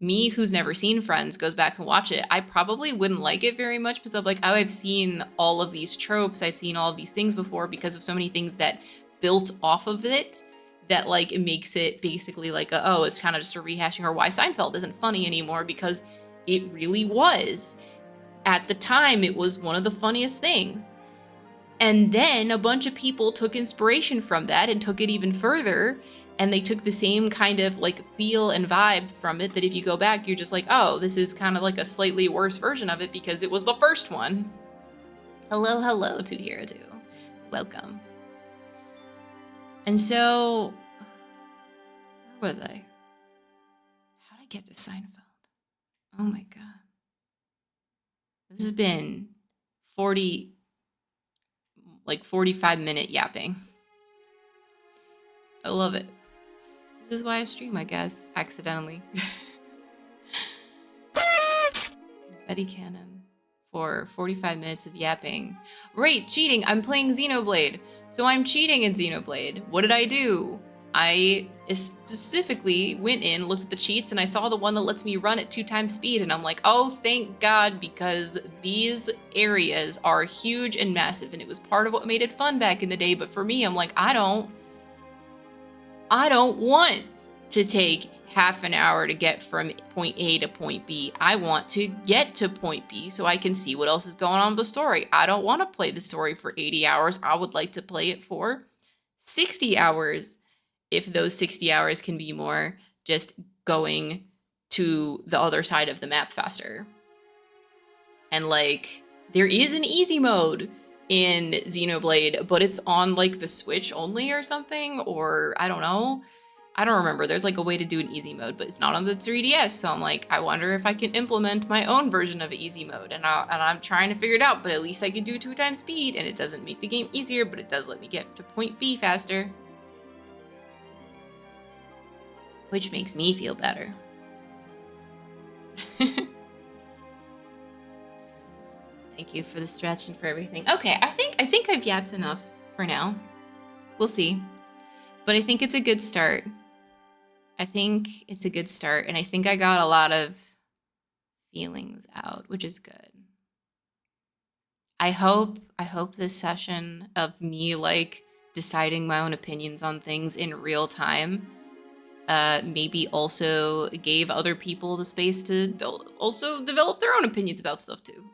me who's never seen Friends goes back and watch it, I probably wouldn't like it very much because of like, oh, I've seen all of these tropes, I've seen all of these things before, because of so many things that built off of it, that like it makes it basically like it's kind of just a rehashing, or why Seinfeld isn't funny anymore, because it really was. At the time, it was one of the funniest things. And then a bunch of people took inspiration from that and took it even further. And they took the same kind of like feel and vibe from it that if you go back, you're just like, oh, this is kind of like a slightly worse version of it because it was the first one. Hello to Hero 2. Welcome. And so, where were they? How did I get to Seinfeld? Oh my God. This has been 45-minute yapping. I love it. This is why I stream, I guess, accidentally. Confetti cannon for 45 minutes of yapping. Right, cheating. I'm playing Xenoblade. So I'm cheating in Xenoblade. What did I do? I specifically went in, looked at the cheats, and I saw the one that lets me run at 2x speed, and I'm like, oh, thank God, because these areas are huge and massive, and it was part of what made it fun back in the day. But for me, I'm like, I don't want to take half an hour to get from point A to point B. I want to get to point B so I can see what else is going on with the story. I don't want to play the story for 80 hours. I would like to play it for 60 hours. If those 60 hours can be more just going to the other side of the map faster. And like, there is an easy mode in Xenoblade, but it's on like the Switch only or something, or I don't know. I don't remember. There's like a way to do an easy mode, but it's not on the 3DS. So I'm like, I wonder if I can implement my own version of easy mode. And I'm trying to figure it out, but at least I can do 2 times speed, and it doesn't make the game easier, but it does let me get to point B faster. Which makes me feel better. Thank you for the stretch and for everything. Okay, I think I've yapped enough for now. We'll see. But I think it's a good start. I think it's a good start, and I think I got a lot of feelings out, which is good. I hope this session of me like deciding my own opinions on things in real time maybe also gave other people the space to also develop their own opinions about stuff too.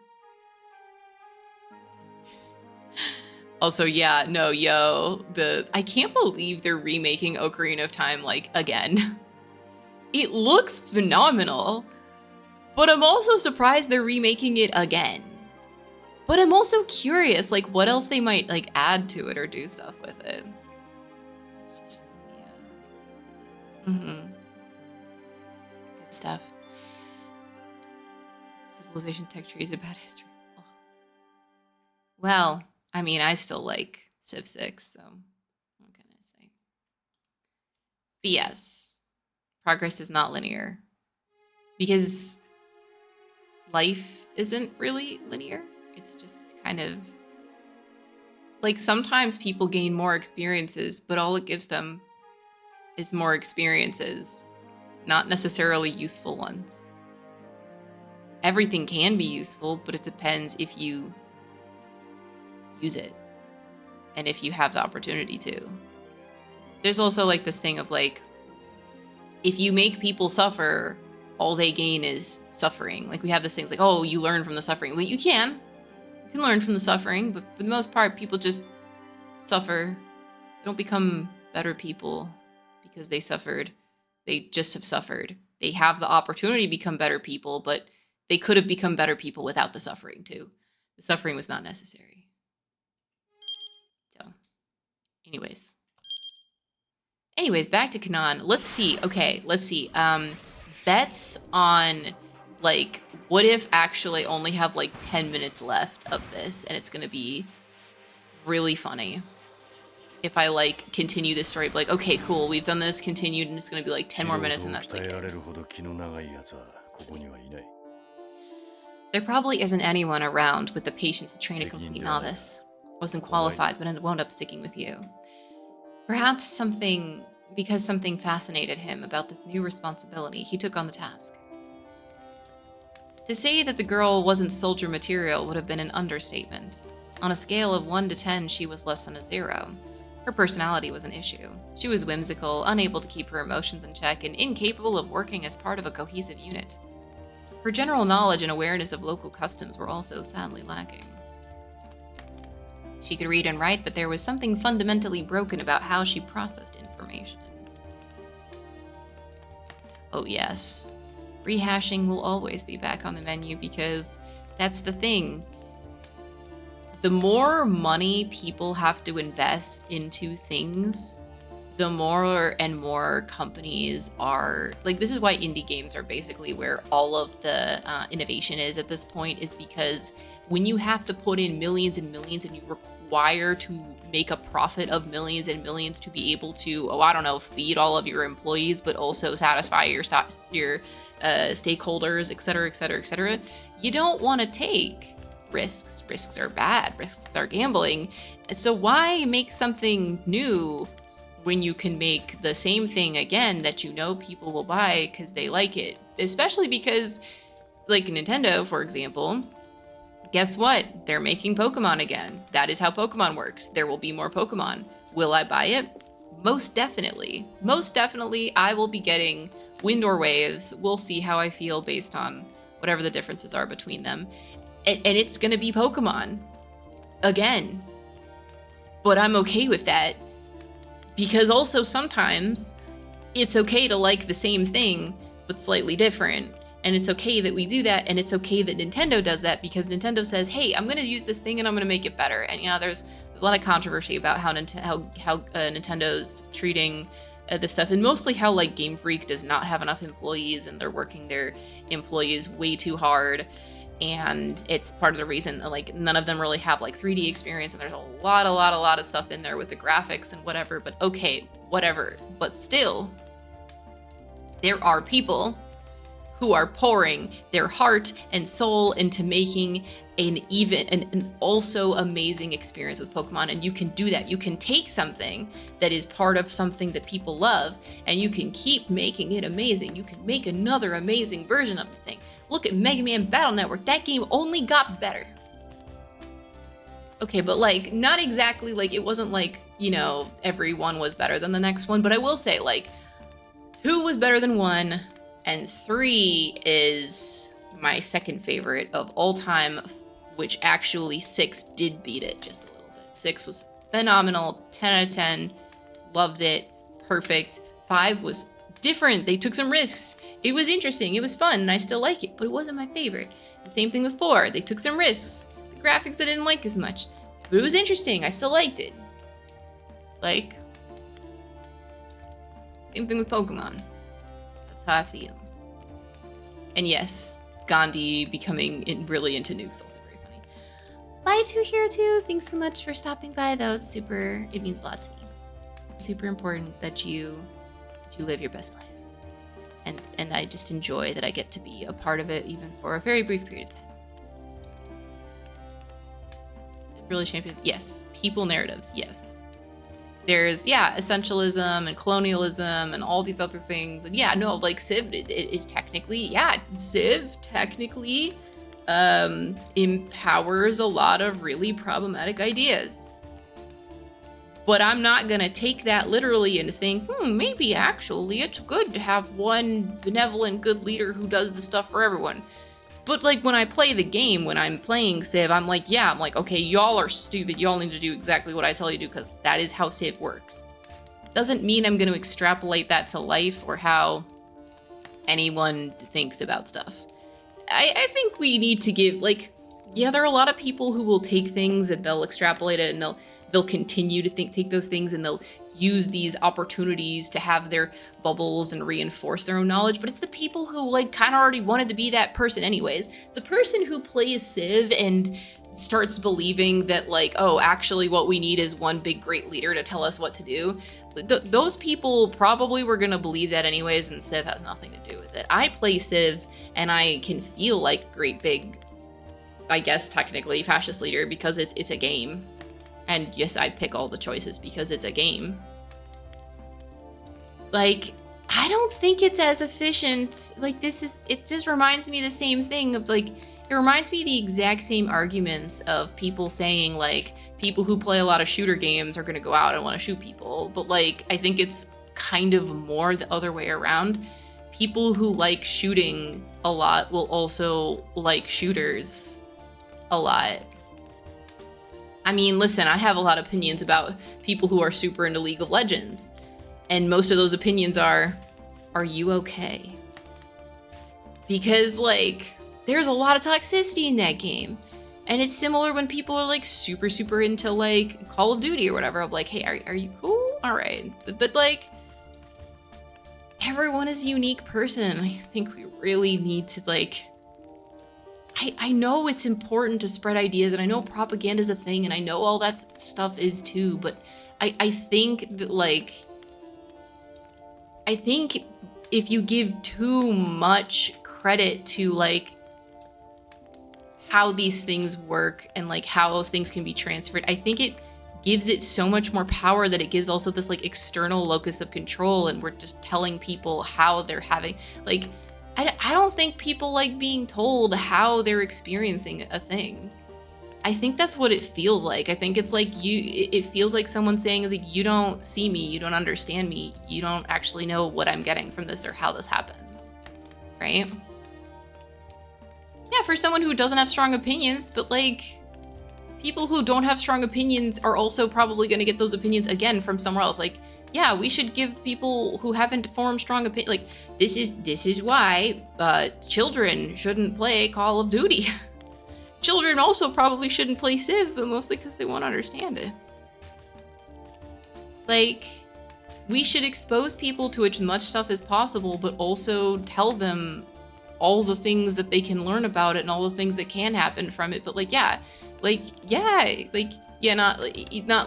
Also, yeah, no, yo, I can't believe they're remaking Ocarina of Time, like, again. It looks phenomenal, but I'm also surprised they're remaking it again. But I'm also curious, like, what else they might, like, add to it or do stuff with it. It's just, yeah. Good stuff. Civilization tech trees about history. Oh. Well, I mean, I still like Civ 6, so what can I say? But yes, progress is not linear. Because life isn't really linear. It's just kind of... like, sometimes people gain more experiences, but all it gives them is more experiences, not necessarily useful ones. Everything can be useful, but it depends if you use it and if you have the opportunity to. There's also like this thing of like, if you make people suffer, all they gain is suffering. Like we have this thing like, oh, you learn from the suffering. Well, you can learn from the suffering, but for the most part, people just suffer. They don't become better people because they suffered. They just have suffered. They have the opportunity to become better people, but they could have become better people without the suffering too. The suffering was not necessary. Anyways, back to Kanan. Let's see. Okay, let's see. Bets on, like, what if actually I only have, like, 10 minutes left of this, and it's gonna be really funny. If I, like, continue this story, like, okay, cool, we've done this, continued, and it's gonna be, like, 10 more minutes, and that's, like, it. There probably isn't anyone around with the patience to train a complete novice. Wasn't qualified, but it wound up sticking with you. Perhaps because something fascinated him about this new responsibility, he took on the task. To say that the girl wasn't soldier material would have been an understatement. On a scale of 1 to 10, she was less than a 0. Her personality was an issue. She was whimsical, unable to keep her emotions in check, and incapable of working as part of a cohesive unit. Her general knowledge and awareness of local customs were also sadly lacking. She could read and write, but there was something fundamentally broken about how she processed information. Oh yes, rehashing will always be back on the menu because that's the thing. The more money people have to invest into things, the more and more companies are, like, this is why indie games are basically where all of the innovation is at this point, is because when you have to put in millions and millions and you require to make a profit of millions and millions to be able to, feed all of your employees, but also satisfy your stakeholders, et cetera, et cetera, et cetera, you don't want to take risks. Risks are bad. Risks are gambling. And so why make something new when you can make the same thing again that you know people will buy because they like it? Especially because, like Nintendo, for example, guess what? They're making Pokemon again. That is how Pokemon works. There will be more Pokemon. Will I buy it? Most definitely. Most definitely, I will be getting Wind or Waves. We'll see how I feel based on whatever the differences are between them. And it's going to be Pokemon. Again. But I'm okay with that. Because also sometimes it's okay to like the same thing, but slightly different. And it's okay that we do that, and it's okay that Nintendo does that, because Nintendo says, hey, I'm going to use this thing and I'm going to make it better. And, there's a lot of controversy about how Nintendo's treating this stuff, and mostly how like Game Freak does not have enough employees and they're working their employees way too hard. And it's part of the reason like none of them really have like 3D experience, and there's a lot of stuff in there with the graphics and whatever, but okay, whatever. But still, there are people who are pouring their heart and soul into making an also amazing experience with Pokemon, and you can do that. You can take something that is part of something that people love, and you can keep making it amazing. You can make another amazing version of the thing. Look at Mega Man Battle Network. That game only got better. Okay, but like, not exactly like, it wasn't like, you know, every one was better than the next one, but I will say like 2 was better than 1, and 3 is my second favorite of all time, which actually 6 did beat it just a little bit. 6 was phenomenal, 10 out of 10, loved it, perfect. 5 was different, they took some risks. It was interesting, it was fun, and I still like it, but it wasn't my favorite. The same thing with 4, they took some risks. The graphics I didn't like as much, but it was interesting, I still liked it. Like, same thing with Pokemon. That's how I feel. And yes, Gandhi becoming really into nukes is also very funny. Bye to Hero 2, thanks so much for stopping by though, it means a lot to me. It's super important that you live your best life. And I just enjoy that I get to be a part of it, even for a very brief period of time. Is it really champion? Yes. People narratives, yes. There's, yeah, essentialism and colonialism and all these other things. And yeah, no, like Civ, it is technically, yeah, Civ technically empowers a lot of really problematic ideas. But I'm not gonna take that literally and think, maybe actually it's good to have one benevolent good leader who does the stuff for everyone. But like when I play the game, when I'm playing Civ, I'm like, okay, y'all are stupid. Y'all need to do exactly what I tell you to do, because that is how Civ works. Doesn't mean I'm gonna extrapolate that to life or how anyone thinks about stuff. I think we need to give, like, yeah, there are a lot of people who will take things and they'll extrapolate it, and they'll continue to take those things, and they'll use these opportunities to have their bubbles and reinforce their own knowledge. But it's the people who like kind of already wanted to be that person anyways. The person who plays Civ and starts believing that like, oh, actually what we need is one big great leader to tell us what to do. Those people probably were gonna believe that anyways, and Civ has nothing to do with it. I play Civ and I can feel like great big, I guess technically, fascist leader because it's a game. And yes, I pick all the choices because it's a game. Like, I don't think it's as efficient. Like, it just reminds me the same thing of like, it reminds me of the exact same arguments of people saying like, people who play a lot of shooter games are gonna go out and wanna shoot people. But like, I think it's kind of more the other way around. People who like shooting a lot will also like shooters a lot. I mean, listen, I have a lot of opinions about people who are super into League of Legends. And most of those opinions are you okay? Because, like, there's a lot of toxicity in that game. And it's similar when people are, like, super into, like, Call of Duty or whatever. I'm like, hey, are you cool? All right. But like, everyone is a unique person. I think we really need to, like... I know it's important to spread ideas, and I know propaganda is a thing, and I know all that stuff is too, but I think that, like, I think if you give too much credit to, like, how these things work and, like, how things can be transferred, I think it gives it so much more power that it gives also this, like, external locus of control, and we're just telling people how they're having, like... I don't think people like being told how they're experiencing a thing. I think that's what it feels like. I think it's like it feels like someone saying is like, you don't see me, you don't understand me, you don't actually know what I'm getting from this or how this happens, right? Yeah, for someone who doesn't have strong opinions, but like, people who don't have strong opinions are also probably gonna get those opinions again from somewhere else. Like, yeah, we should give people who haven't formed strong opinion, like, this is why children shouldn't play Call of Duty. Children also probably shouldn't play Civ, but mostly because they won't understand it. Like, we should expose people to as much stuff as possible, but also tell them all the things that they can learn about it and all the things that can happen from it. But like, not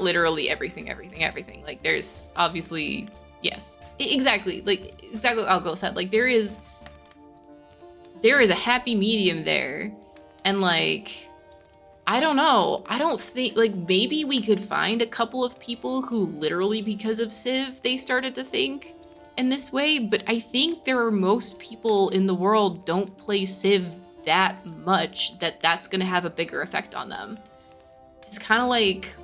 literally everything. Like, there's obviously, yes, exactly what Algo said. Like, there is a happy medium there, and like, I don't know. I don't think, like, maybe we could find a couple of people who literally, because of Civ, they started to think in this way, but I think most people in the world don't play Civ that much that's gonna have a bigger effect on them. It's kind of like,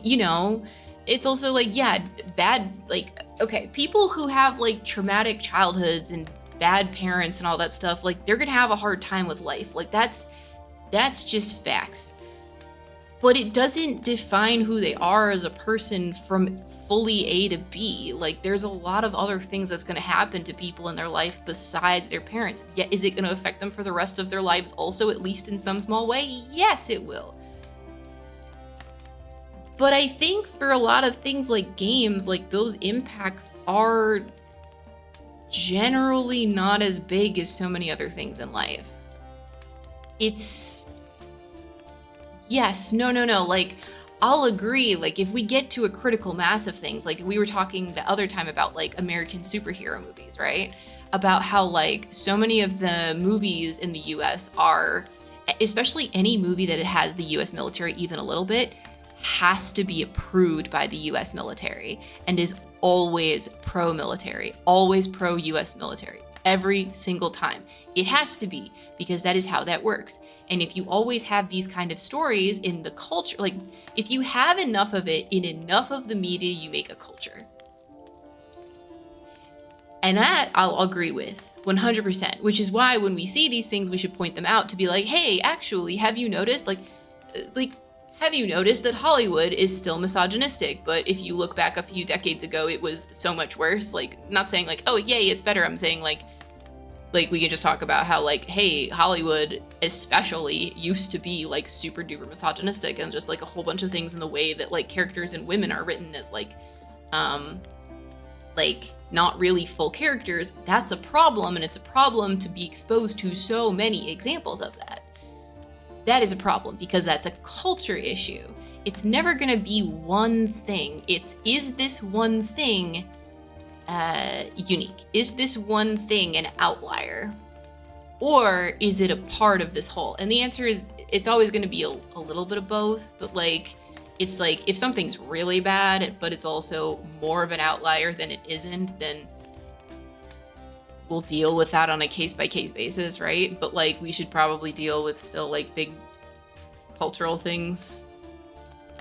you know, it's also like, yeah, bad, like, okay, people who have like traumatic childhoods and bad parents and all that stuff, like, they're gonna have a hard time with life. Like, that's just facts. But it doesn't define who they are as a person from fully A to B. Like, there's a lot of other things that's going to happen to people in their life besides their parents. Yet, is it going to affect them for the rest of their lives also, at least in some small way? Yes, it will. But I think for a lot of things like games, like, those impacts are generally not as big as so many other things in life. It's... Yes, no. Like, I'll agree. Like, if we get to a critical mass of things, like we were talking the other time about like American superhero movies, right? About how like so many of the movies in the US are, especially any movie that has the US military even a little bit, has to be approved by the US military and is always pro-military, always pro-US military, every single time. It has to be, because that is how that works. And if you always have these kind of stories in the culture, like, if you have enough of it in enough of the media, you make a culture. And that I'll agree with 100%, which is why when we see these things, we should point them out to be like, hey, actually, have you noticed, have you noticed that Hollywood is still misogynistic? But if you look back a few decades ago, it was so much worse. Like, not saying like, oh, yay, it's better. I'm saying like we could just talk about how like, hey, Hollywood especially used to be like super duper misogynistic, and just like a whole bunch of things in the way that like characters and women are written as like not really full characters. That's a problem, and it's a problem to be exposed to so many examples of that. That is a problem because that's a culture issue. It's never gonna be one thing. Is this one thing unique? Is this one thing an outlier? Or is it a part of this whole? And the answer is, it's always going to be a little bit of both, but like, it's like, if something's really bad, but it's also more of an outlier than it isn't, then we'll deal with that on a case-by-case basis, right? But like, we should probably deal with still like big cultural things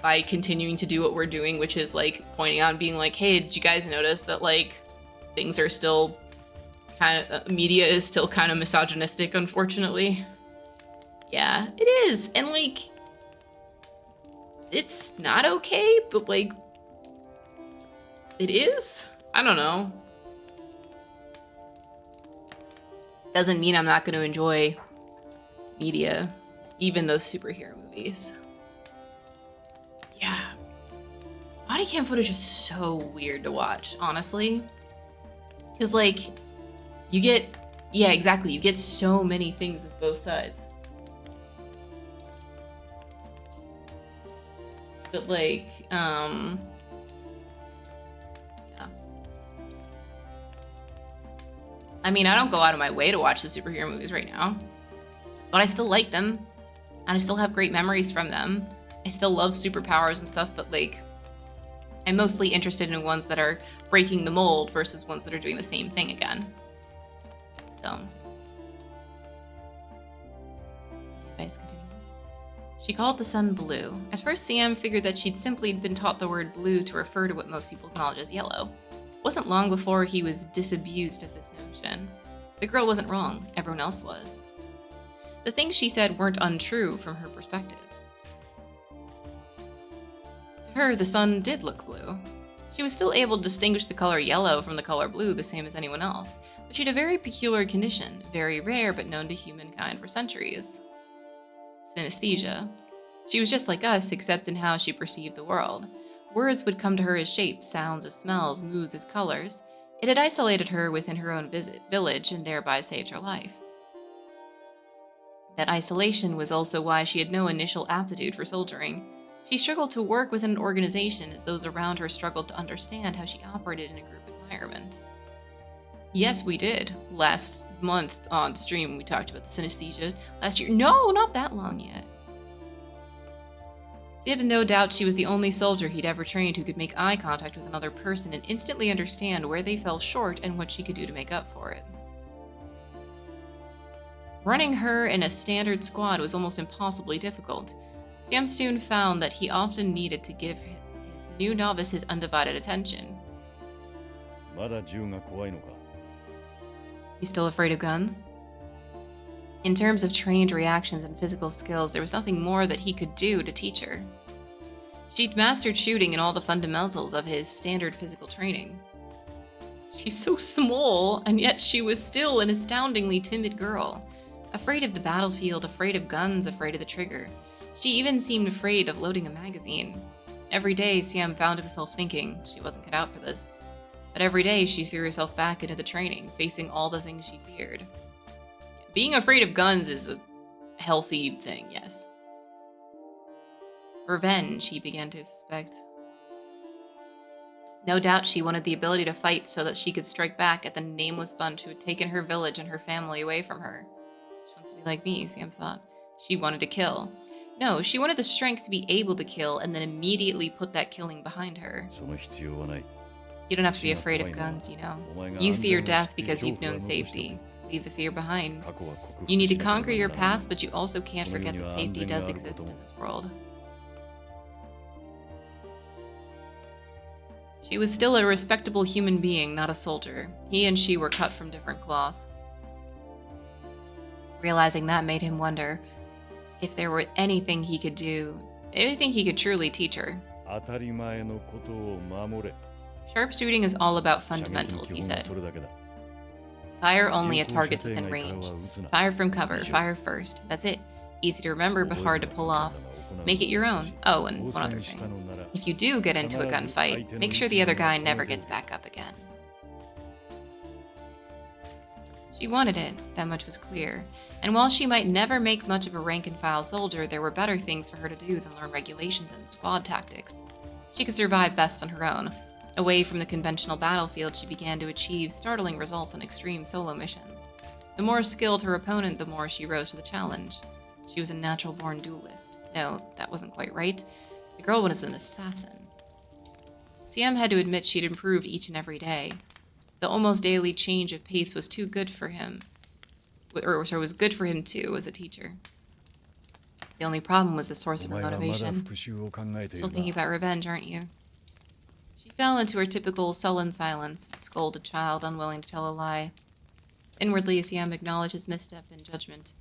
by continuing to do what we're doing, which is like pointing out and being like, hey, did you guys notice that like things are still kind of, media is still kind of misogynistic, unfortunately? Yeah, it is. And like, it's not okay, but like, it is? I don't know. Doesn't mean I'm not going to enjoy media, even those superhero movies. Yeah. Body cam footage is so weird to watch, honestly. Because, like, you get, yeah, exactly, you get so many things of both sides. But, like, yeah. I mean, I don't go out of my way to watch the superhero movies right now, but I still like them, and I still have great memories from them. I still love superpowers and stuff, but, like, I'm mostly interested in ones that are breaking the mold versus ones that are doing the same thing again. So. Anyways, continue. She called the sun blue. At first, Sam figured that she'd simply been taught the word blue to refer to what most people acknowledge as yellow. It wasn't long before he was disabused of this notion. The girl wasn't wrong, everyone else was. The things she said weren't untrue from her perspective. To her, the sun did look blue. She was still able to distinguish the color yellow from the color blue the same as anyone else, but she had a very peculiar condition, very rare but known to humankind for centuries. Synesthesia. She was just like us, except in how she perceived the world. Words would come to her as shapes, sounds as smells, moods as colors. It had isolated her within her own village and thereby saved her life. That isolation was also why she had no initial aptitude for soldiering. She struggled to work within an organization as those around her struggled to understand how she operated in a group environment. Yes, we did. Last month on stream, we talked about the synesthesia. Last year, no, not that long yet. He had no doubt she was the only soldier he'd ever trained who could make eye contact with another person and instantly understand where they fell short and what she could do to make up for it. Running her in a standard squad was almost impossibly difficult. Sam soon found that he often needed to give his new novice his undivided attention. He's still afraid of guns? In terms of trained reactions and physical skills, there was nothing more that he could do to teach her. She'd mastered shooting and all the fundamentals of his standard physical training. She's so small, and yet she was still an astoundingly timid girl. Afraid of the battlefield, afraid of guns, afraid of the trigger. She even seemed afraid of loading a magazine. Every day, Sam found himself thinking she wasn't cut out for this. But every day, she threw herself back into the training, facing all the things she feared. Being afraid of guns is a healthy thing, yes. Revenge, he began to suspect. No doubt she wanted the ability to fight so that she could strike back at the nameless bunch who had taken her village and her family away from her. She wants to be like me, Sam thought. She wanted to kill. No, she wanted the strength to be able to kill and then immediately put that killing behind her. You don't have to be afraid of guns, you know. You fear death because you've known safety. Leave the fear behind. You need to conquer your past, but you also can't forget that safety does exist in this world. She was still a respectable human being, not a soldier. He and she were cut from different cloth. Realizing that made him wonder if there were anything he could do, anything he could truly teach her. Sharpshooting is all about fundamentals, he said. Fire only at targets within range. Fire from cover, fire first. That's it. Easy to remember, but hard to pull off. Make it your own. Oh, and one other thing. If you do get into a gunfight, make sure the other guy never gets back up again. She wanted it, that much was clear. And while she might never make much of a rank-and-file soldier, there were better things for her to do than learn regulations and squad tactics. She could survive best on her own. Away from the conventional battlefield, she began to achieve startling results on extreme solo missions. The more skilled her opponent, the more she rose to the challenge. She was a natural-born duelist. No, that wasn't quite right. The girl was an assassin. Sam had to admit she'd improved each and every day. The almost daily change of pace was too good for him. Was good for him too, as a teacher. The only problem was the source of her motivation. Still thinking about revenge, aren't you? She fell into her typical sullen silence, a scolded child unwilling to tell a lie. Inwardly, Sam acknowledged his misstep in judgment.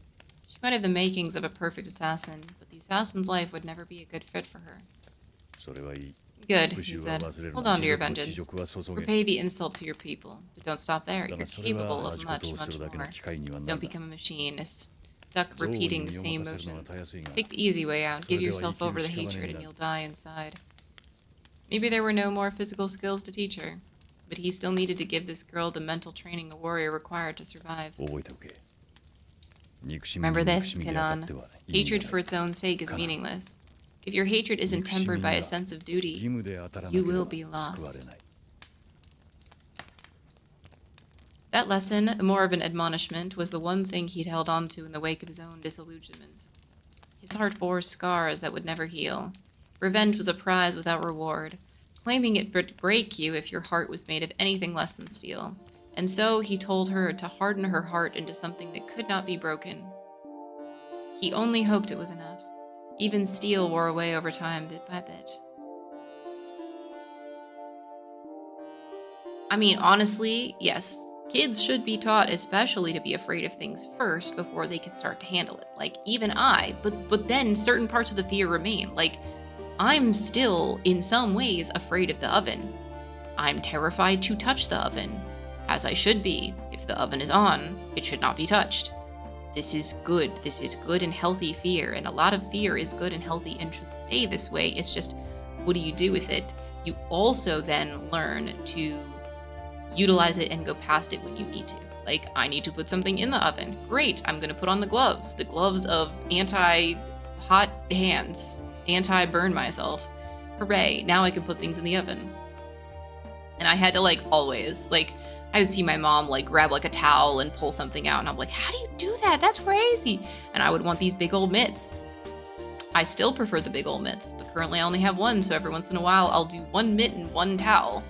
She might have the makings of a perfect assassin, but the assassin's life would never be a good fit for her. Good, he said. Hold on to your vengeance. Repay the insult to your people. But don't stop there. You're capable of much, much more. Don't become a machine, stuck repeating the same motions. Take the easy way out. Give yourself over to hatred and you'll die inside. Maybe there were no more physical skills to teach her, but he still needed to give this girl the mental training a warrior required to survive. Remember this, Kanan. Hatred for its own sake is meaningless. If your hatred isn't tempered by a sense of duty, you will be lost. That lesson, more of an admonishment, was the one thing he'd held on to in the wake of his own disillusionment. His heart bore scars that would never heal. Revenge was a prize without reward, claiming it would break you if your heart was made of anything less than steel. And so he told her to harden her heart into something that could not be broken. He only hoped it was enough. Even steel wore away over time, bit by bit. I mean, honestly, yes, kids should be taught especially to be afraid of things first before they can start to handle it. Like, even I, but then certain parts of the fear remain. Like, I'm still, in some ways, afraid of the oven. I'm terrified to touch the oven, as I should be. If the oven is on, it should not be touched. This is good. This is good and healthy fear, and a lot of fear is good and healthy and should stay this way. It's just, what do you do with it? you also then learn to utilize it and go past it when you need to. Like, I need to put something in the oven. Great, I'm gonna put on the gloves of anti-hot hands, anti-burn myself. Hooray, now I can put things in the oven. And I had to like always, like, I would see my mom like grab like a towel and pull something out, and I'm like, how do you do that? That's crazy. And I would want these big old mitts. I still prefer the big old mitts, but currently I only have one, so every once in a while I'll do one mitt and one towel.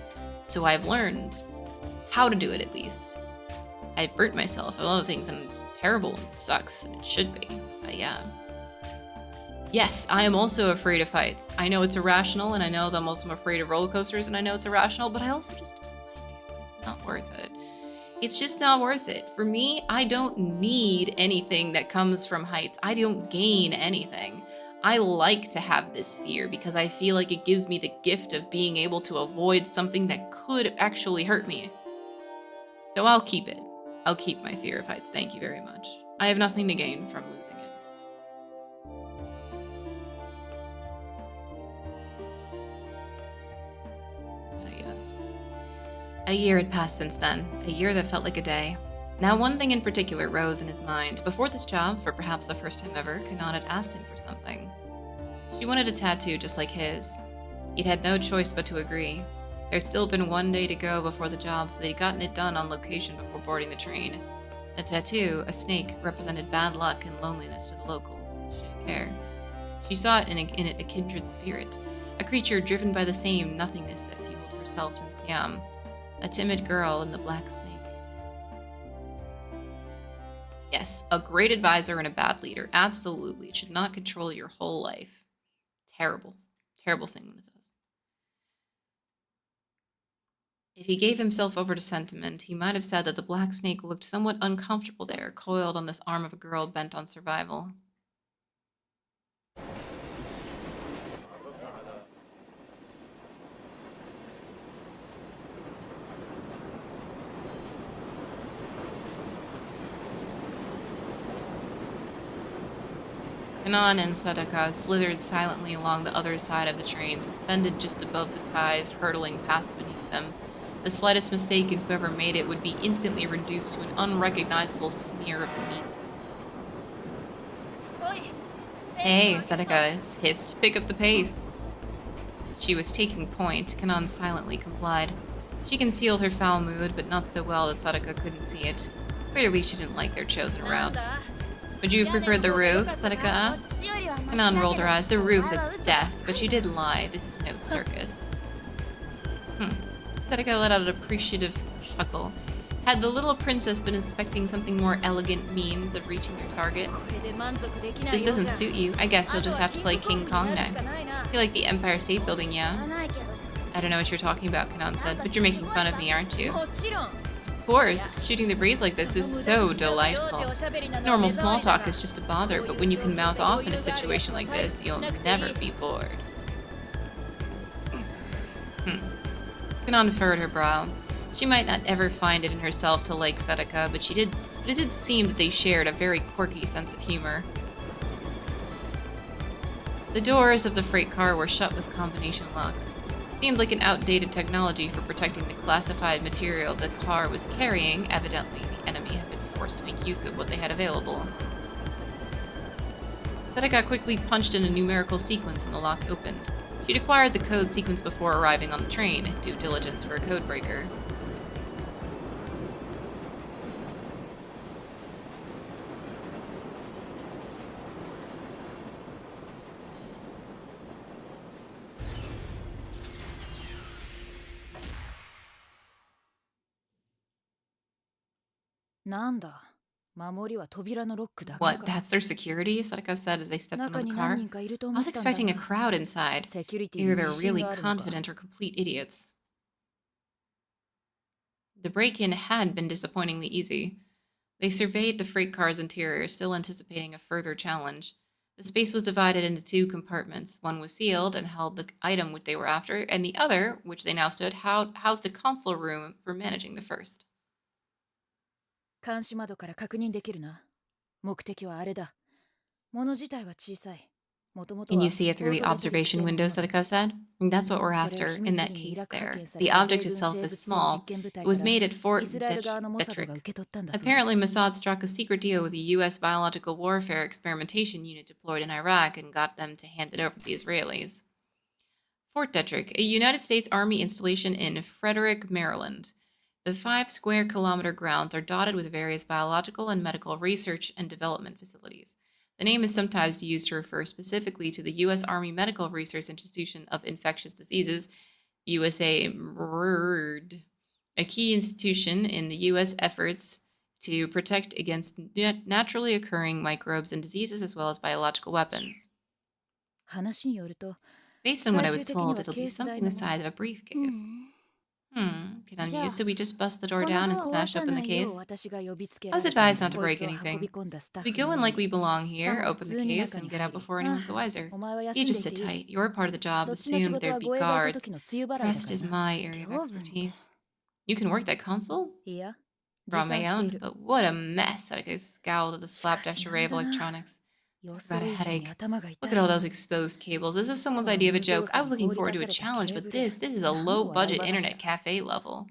So I've learned how to do it at least. I've burnt myself. A lot of things and it's terrible and sucks, and it should be. But yeah. Yes, I am also afraid of heights. I know it's irrational, and I know that I'm also afraid of roller coasters, and I know it's irrational, but I also just don't like it. It's not worth it. It's just not worth it. For me, I don't need anything that comes from heights. I don't gain anything. I like to have this fear because I feel like it gives me the gift of being able to avoid something that could actually hurt me. So I'll keep it. I'll keep my fear of heights. Thank you very much. I have nothing to gain from losing it. So yes. A year had passed since then, a year that felt like a day. Now one thing in particular rose in his mind. Before this job, for perhaps the first time ever, Kanan had asked him for something. She wanted a tattoo just like his. He'd had no choice but to agree. There'd still been one day to go before the job, so they'd gotten it done on location before boarding the train. A tattoo, a snake, represented bad luck and loneliness to the locals. She didn't care. She saw it in it a kindred spirit, a creature driven by the same nothingness that fueled herself in Siam, a timid girl in the black snake. Yes, a great advisor and a bad leader. Absolutely. It should not control your whole life. Terrible. Terrible thing when it does. If he gave himself over to sentiment, he might have said that the black snake looked somewhat uncomfortable there, coiled on this arm of a girl bent on survival. Kanan and Sadaka slithered silently along the other side of the train, suspended just above the ties hurtling past beneath them. The slightest mistake in whoever made it would be instantly reduced to an unrecognizable smear of meat. Hey, Sadaka hissed. Pick up the pace. She was taking point. Kanan silently complied. She concealed her foul mood, but not so well that Sadaka couldn't see it. Clearly she didn't like their chosen route. Would you have preferred the roof? Sadaka asked. Kanan rolled her eyes. The roof, it's death, but you did lie. This is no circus. Sadaka let out an appreciative chuckle. Had the little princess been inspecting something more elegant means of reaching your target? This doesn't suit you. I guess you'll just have to play King Kong next. You like the Empire State Building, yeah? I don't know what you're talking about, Kanan said, but you're making fun of me, aren't you? Of course, shooting the breeze like this is so delightful. Normal small talk is just a bother, but when you can mouth off in a situation like this, you'll never be bored. Kanan furrowed her brow. She might not ever find it in herself to like Sadaka, but it did seem that they shared a very quirky sense of humor. The doors of the freight car were shut with combination locks. Seemed like an outdated technology for protecting the classified material the car was carrying. Evidently, the enemy had been forced to make use of what they had available. Sadaka quickly punched in a numerical sequence and the lock opened. She'd acquired the code sequence before arriving on the train, due diligence for a codebreaker. What, that's their security? Sadaka said as they stepped into the car. I was expecting a crowd inside. Either they're really confident or complete idiots. The break-in had been disappointingly easy. They surveyed the freight car's interior, still anticipating a further challenge. The space was divided into two compartments. One was sealed and held the item which they were after, and the other, which they now stood, housed a console room for managing the first.
監視窓から確認できるな。目的はあれだ。物自体は小さい。
Can you see it through the observation window, Sadako said? And that's what we're after in that case there. The object itself is small. It was made at Fort Detrick. Apparently, Mossad struck a secret deal with the U.S. Biological Warfare Experimentation Unit deployed in Iraq and got them to hand it over to the Israelis. Fort Detrick, a United States Army installation in Frederick, Maryland. The 5 square kilometer grounds are dotted with various biological and medical research and development facilities. The name is sometimes used to refer specifically to the U.S. Army Medical Research Institution of Infectious Diseases, USA MRIRD, a key institution in the U.S. efforts to protect against naturally occurring microbes and diseases as well as biological weapons. Based on what I was told, it'll be something the size of a briefcase. Get unused, so we just bust the door down and smash open the case. I was advised not to break anything. So we go in like we belong here, open the case, and get out before anyone's the wiser. You just sit tight. Your part of the job assumed there'd be guards. Rest is my area of expertise. You can work that console? Brought my own, but what a mess. I scowled at the slapdash array of electronics. Talk about a headache. Look at all those exposed cables. This is someone's idea of a joke. I was looking forward to a challenge, but this is a low-budget internet cafe level.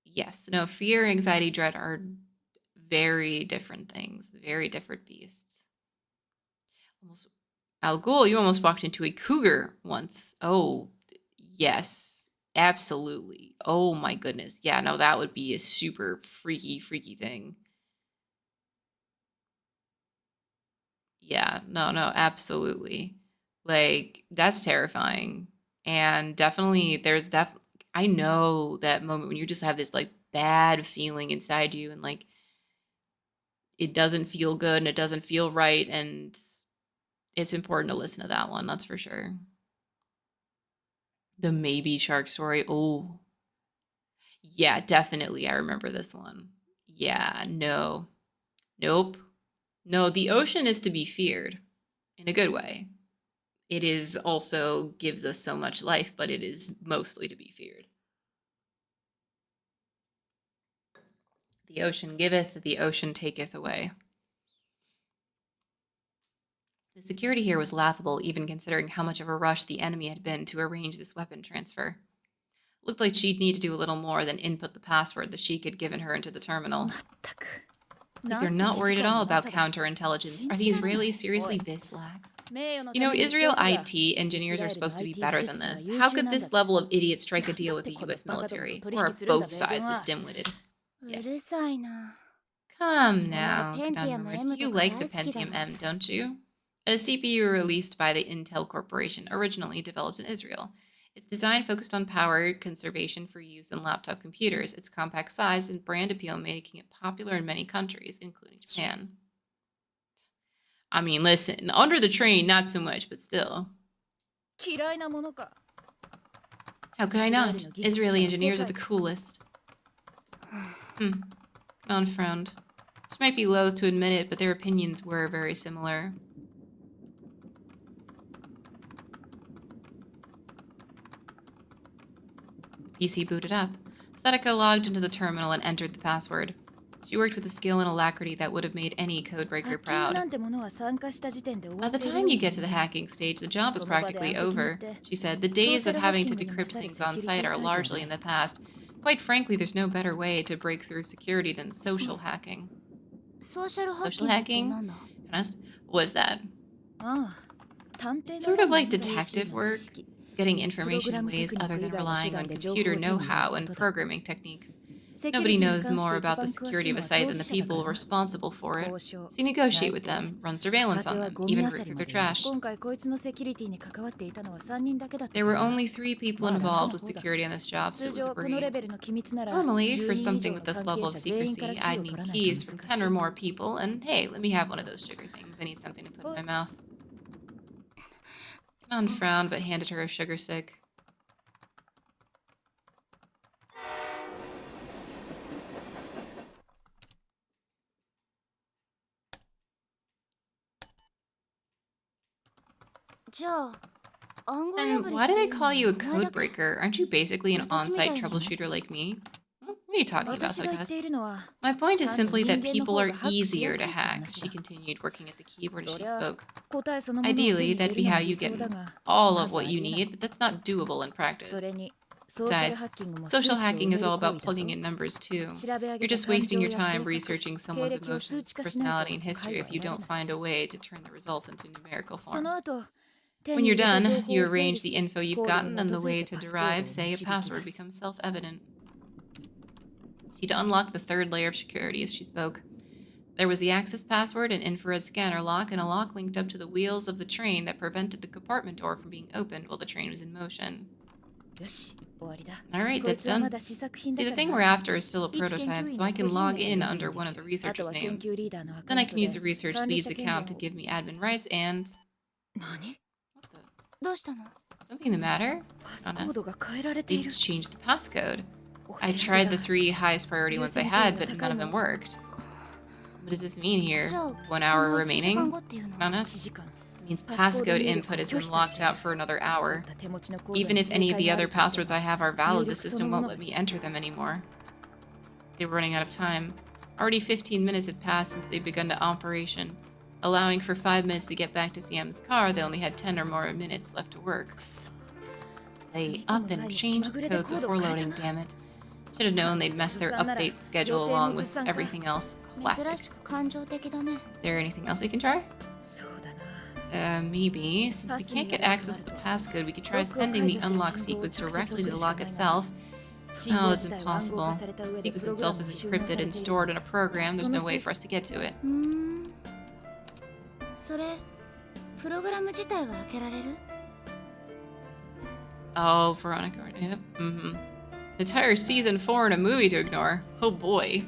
Yes, no, fear, anxiety, dread are very different things, very different beasts. Al Ghul, you almost walked into a cougar once. Oh, yes, absolutely. Oh my goodness. Yeah, no, that would be a super freaky thing. Yeah, no, absolutely. Like, that's terrifying. And definitely, I know that moment when you just have this, like, bad feeling inside you and, like, it doesn't feel good and it doesn't feel right. And it's important to listen to that one, that's for sure. The maybe shark story. Oh, yeah, definitely. I remember this one. Yeah, no. Nope. No, the ocean is to be feared in a good way. It is also gives us so much life, but it is mostly to be feared. The ocean giveth, the ocean taketh away. The security here was laughable, even considering how much of a rush the enemy had been to arrange this weapon transfer. Looked like she'd need to do a little more than input the password the Sheik had given her into the terminal. Like they're not worried at all about counterintelligence. Are the Israelis seriously this lax? You know, Israel IT engineers are supposed to be better than this. How could this level of idiot strike a deal with the US military? Or are both sides this dim-witted? Yes. Come now, you like the Pentium M, don't you? A CPU released by the Intel Corporation, originally developed in Israel. Its design focused on power conservation for use in laptop computers, its compact size and brand appeal making it popular in many countries, including Japan. I mean, listen, under the train, not so much, but still. How could I not? Israeli engineers are the coolest. Cont frowned. She might be loath to admit it, but their opinions were very similar. PC booted up. Sadako logged into the terminal and entered the password. She worked with a skill and alacrity that would have made any codebreaker proud. By the time you get to the hacking stage, the job is practically over, she said. The days of having to decrypt things on site are largely in the past. Quite frankly, there's no better way to break through security than social hacking. Social hacking? What is that? It's sort of like detective work. Getting information in ways other than relying on computer know-how and programming techniques. Nobody knows more about the security of a site than the people responsible for it. So you negotiate with them, run surveillance on them, even root through their trash. There were only 3 people involved with security on this job, so it was a breeze. Normally, for something with this level of secrecy, I'd need keys from 10 or more people, and hey, let me have one of those sugar things. I need something to put in my mouth. Cont frowned, but handed her a sugar stick. Then why do they call you a code breaker? Aren't you basically an on-site troubleshooter like me? What are you talking about,
私が言ってい
Sugust?
るのは
My point is
単に
simply
人
that
間の
people
方
are
がハックしや
easier
す
to
いって
hack.
話
She
だ。
continued, working at the keyboard as
そ
she
りゃ
spoke.
答えそのものを手
Ideally,
に入
that'd
れ
be
るの
how
が
you
理
get
想だが
all
ま
of
ず
what
あ
you
りえない。
need, but that's not doable in
それ
practice.
にソーシャル
Besides,
ハッキングも
social
数値を埋
hacking
め
is
る
all
行
about
為だ
plugging
ぞ。
in numbers too.
調べ上
You're
げた
just
感
wasting
情
your
や
time
性格、
researching
経
someone's
歴を数
emotions,
値化しない
personality,
と
and history
解
if
は
you
得られ
don't
ない。
find a way to turn the results into numerical
そ
form.
の後、手
When
に
you're
入れた情
done,
報
you
を整
arrange
理
the
し、
info you've
ゴールに
gotten, and
基
the
づい
way
て
to
パスコードを
derive, say, a
導き
password
出す。
becomes self-evident. She'd unlocked the third layer of security as she spoke. There was the access password, an infrared scanner lock, and a lock linked up to the wheels of the train that prevented the compartment door from being opened while the train was in motion.
よし、終わりだ。
Alright,
こい
that's
つはま
done.
だ試作品
See,
だ
the
から
thing we're
な。
after is still a
一研究
prototype,
員
so
の
I
個
can
人
log
名を
in
読んで
under
いいん
one
だ
of the
けど、あと
researchers'
は研
names.
究リーダーのアカ
Then
ウ
I
ント
can use
で
the research
管理
lead's
者権
account
限
to
を。
give me admin rights and...
何？
What the?
どうしたの？
Something the matter?
パスコー
Honest.
ドが変えられて
They
いる。
changed the passcode.
お手
I
上げ
tried
だ。
the 3 highest priority ones I
優先順位
had,
が
but
高
none
い
of
の
them
は。
worked. What does this mean here?
じゃあ、
1
こ
hour
の1時間
remaining?
後っていうのは1
Honest?
時間。
Means
パスコード
passcode
入力
input
が
has
拒
been
否され
locked
て、
out for another
持っ
hour.
た手持ちのコード
Even
に
if
正
any of
解
the
があ
other
るとして
passwords
も、
I have are
入
valid, the
力そ
system
のも
won't
の
let
が
me enter them anymore. They were running out of time. Already 15 minutes had passed since they'd begun the operation. Allowing for 5 minutes to get back to CM's car, they only had 10 or more minutes left to work. They up and changed the codes before loading, damn it. Should have known they'd mess their update schedule along with everything else. Classic.
珍しく感情的だね。
Is there anything else we can try?
そうだな。
Maybe. Since we can't get access to the passcode, we could try sending the unlock sequence directly to the lock itself. No, that's impossible. The sequence itself is encrypted and stored in a program. There's no way for us to get to it.
それ、プログラム自体は開けられる？
Oh, Veronica. Yep. Mm-hmm. Entire season 4 in a movie to ignore. Oh boy.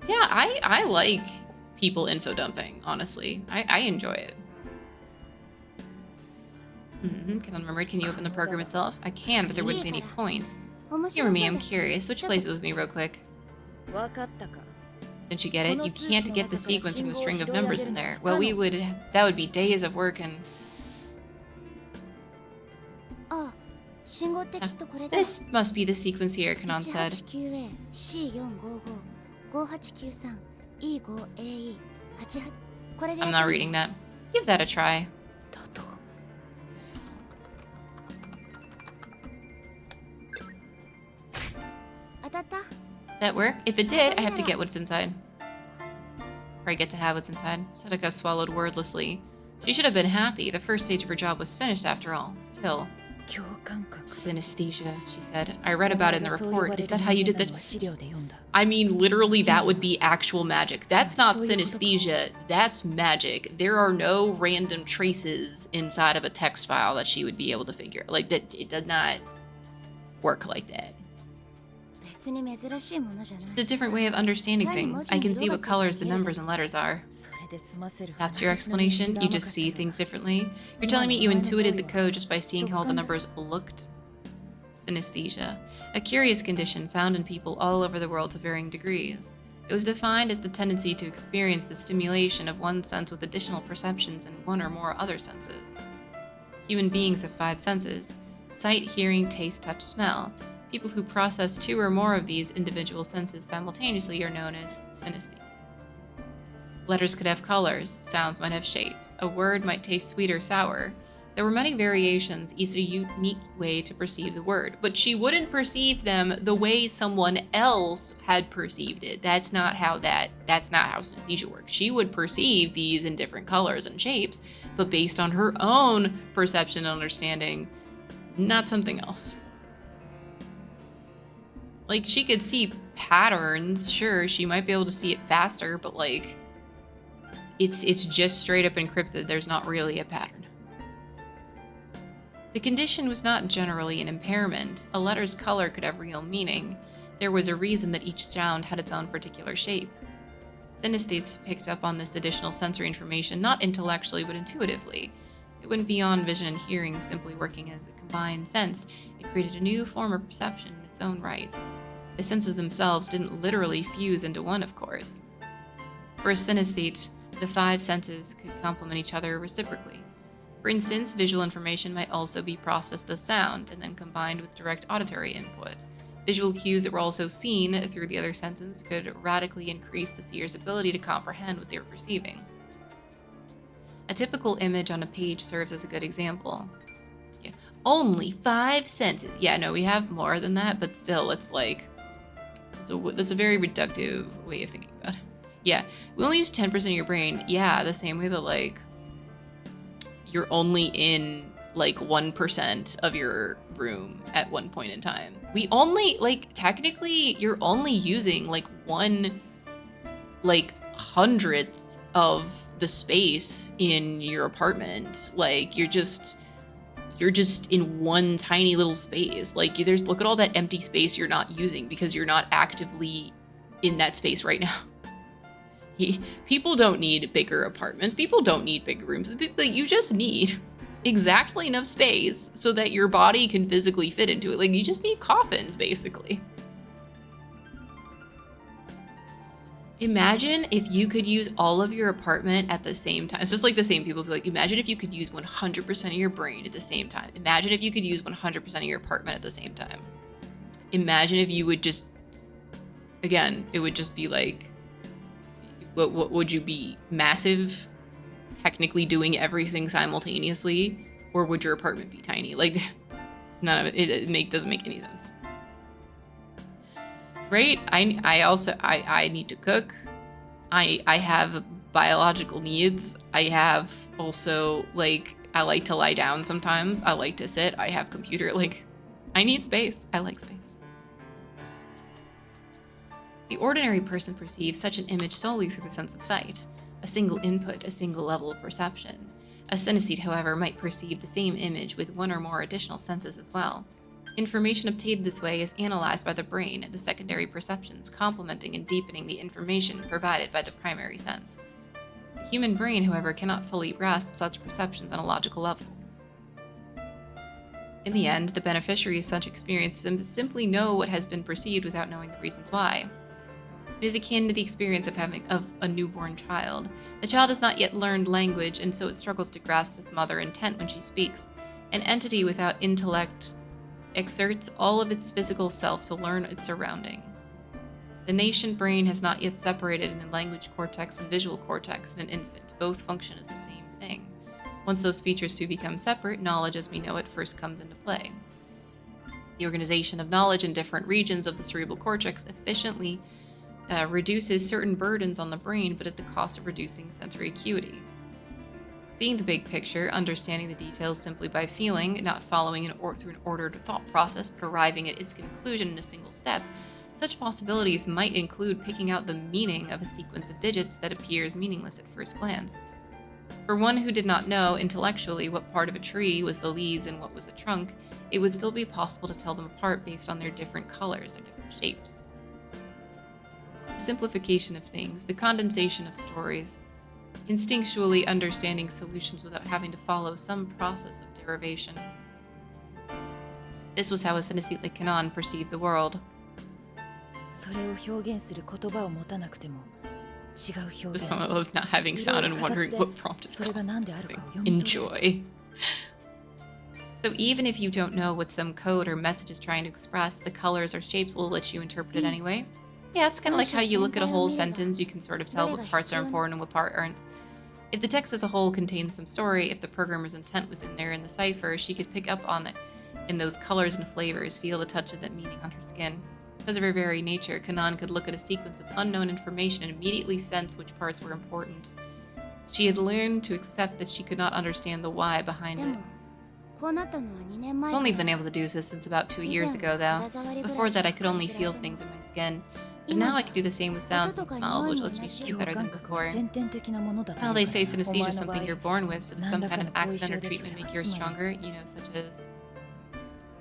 Yeah, I like people info dumping, honestly. I enjoy it. Can unremembered, can you open the program itself? I can, but there wouldn't be any points. Humor me, I'm curious. Switch places with me real quick.
わかったか。
Didn't you get it? You can't get the sequence from the string of numbers in there. Well, that would be days of work and...
ああ、信号ってきっとこれだ。
This must be the sequence here, Kanan said.
189A C455 58E5AE 88これで
I'm not reading that. Give that a try.
だと。 当たった？
That work? If it did, I have to get what's inside. Or I get to have what's inside. Sadaka swallowed wordlessly. She should have been happy. The first stage of her job was finished after all. Still.
共感覚。
Synesthesia, she said. I read about it in the report. Is that how you did that?
資料で読んだ。
I mean, literally, that would be actual magic. That's not synesthesia. That's magic. There are no random traces inside of a text file that she would be able to figure. Like, that it does not work like that.
別に珍しいものじゃない。
It's a different way of understanding things. I can see what colors the numbers and letters are.
それで済ませる。
That's your explanation? You just see things differently? You're telling me you intuited the code just by seeing how the numbers looked? Synesthesia. A curious condition found in people all over the world to varying degrees. It was defined as the tendency to experience the stimulation of one sense with additional perceptions in one or more other senses. Human beings have 5 senses: sight, hearing, taste, touch, smell. People who process 2 or more of these individual senses simultaneously are known as synesthetes. Letters could have colors, sounds might have shapes, a word might taste sweet or sour. There were many variations, each a unique way to perceive the word, but she wouldn't perceive them the way someone else had perceived it. That's not how synesthesia works. She would perceive these in different colors and shapes, but based on her own perception and understanding, not something else. Like, she could see patterns, sure, she might be able to see it faster, but like, it's just straight up encrypted. There's not really a pattern. The condition was not generally an impairment. A letter's color could have real meaning. There was a reason that each sound had its own particular shape. Synesthetes picked up on this additional sensory information not intellectually but intuitively. It went beyond vision and hearing simply working as a combined sense. It created a new form of perception in its own right. The senses themselves didn't literally fuse into one, of course. For a synesthete, the 5 senses could complement each other reciprocally. For instance, visual information might also be processed as sound and then combined with direct auditory input. Visual cues that were also seen through the other senses could radically increase the seer's ability to comprehend what they were perceiving. A typical image on a page serves as a good example. Yeah. Only 5 senses. Yeah, no, we have more than that, but still, it's like, that's a very reductive way of thinking about it. Yeah, we only use 10% of your brain. Yeah, the same way that, like, you're only in, like, 1% of your room at one point in time. We only, like, technically, you're only using, like, 1/100th of the space in your apartment. Like, you're just in one tiny little space. Like, look at all that empty space you're not using because you're not actively in that space right now. People don't need bigger apartments. People don't need bigger rooms. You just need exactly enough space so that your body can physically fit into it. Like, you just need coffins, basically. Imagine if you could use all of your apartment at the same time. It's just like the same people be like, imagine if you could use 100% of your brain at the same time. Imagine if you could use 100% of your apartment at the same time. Imagine if you would just, again, it would just be like, what would you be? Massive, technically doing everything simultaneously? Or would your apartment be tiny? Like, none of it doesn't make any sense. Right? I need to cook. I have biological needs. I have also, like, I like to lie down sometimes. I like to sit. I have computer. Like, I need space. I like space. The ordinary person perceives such an image solely through the sense of sight, a single input, a single level of perception. A synesthete, however, might perceive the same image with one or more additional senses as well. Information obtained this way is analyzed by the brain, the secondary perceptions complementing and deepening the information provided by the primary sense. The human brain, however, cannot fully grasp such perceptions on a logical level. In the end, the beneficiary of such experience simply know what has been perceived without knowing the reasons why. It is akin to the experience of a newborn child. The child has not yet learned language, and so it struggles to grasp its mother's intent when she speaks. An entity without intellect exerts all of its physical self to learn its surroundings. The nascent brain has not yet separated in a language cortex and visual cortex in an infant. Both function as the same thing. Once those features two become separate, knowledge as we know it first comes into play. The organization of knowledge in different regions of the cerebral cortex efficiently reduces certain burdens on the brain, but at the cost of reducing sensory acuity. Seeing the big picture, understanding the details simply by feeling, not following through an ordered thought process, but arriving at its conclusion in a single step, such possibilities might include picking out the meaning of a sequence of digits that appears meaningless at first glance. For one who did not know intellectually what part of a tree was the leaves and what was the trunk, it would still be possible to tell them apart based on their different colors, their different shapes. The simplification of things, the condensation of stories, instinctually understanding solutions without having to follow some process of derivation. This was how a synesthete like Kanan perceived the world.
それを表現する言葉を持たなくても違う表現
Of not having sound and wondering what prompted the enjoy. So even if you don't know what some code or message is trying to express, the colors or shapes will let you interpret it anyway. Yeah, it's kind of like how you look at a whole sentence, you can sort of tell what parts are important and what part aren't. If the text as a whole contains some story, if the programmer's intent was in there in the cipher, she could pick up on it in those colors and flavors, feel the touch of that meaning on her skin. Because of her very nature, Kanan could look at a sequence of unknown information and immediately sense which parts were important. She had learned to accept that she could not understand the why behind it. I've only been able to do this since about 2 years ago, though. Before that, I could only feel things in my skin. But now I can do the same with sounds and smells, which lets me see better than before. Well, they say synesthesia is something you're born with, so did some kind of accident or treatment make yours stronger? You know, such as...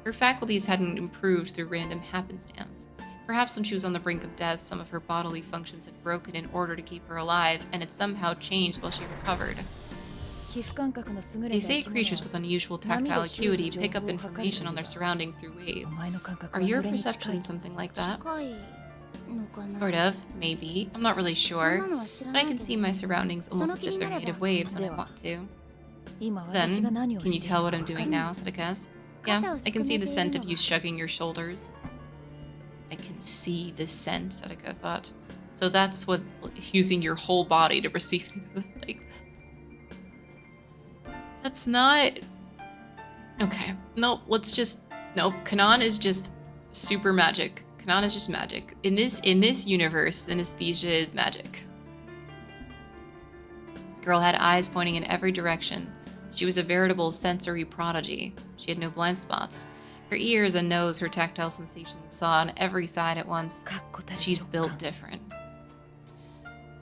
Her faculties hadn't improved through random happenstance. Perhaps when she was on the brink of death, some of her bodily functions had broken in order to keep her alive, and had somehow changed while she recovered. They say creatures with unusual tactile acuity pick up information on their surroundings through waves. Are your perceptions something like that? Sort of, maybe. I'm not really sure. But I can see my surroundings almost as if they're made of waves when I want to.
今
So
私が
then,
何を
can
し
you
てい
tell
る
what
か
I'm
わか
doing
る
now, Sadakaz? Yeah, I can see the scent of you shrugging your shoulders. I can see the scent, Sadaka thought. So that's what's using your whole body to perceive things like this. That's not... Okay, nope, let's just... Nope, Kanan is just super magic. Kanan is just magic. In this universe, synesthesia is magic. This girl had eyes pointing in every direction. She was a veritable sensory prodigy. She had no blind spots. Her ears and nose, her tactile sensations saw on every side at once. She's built different.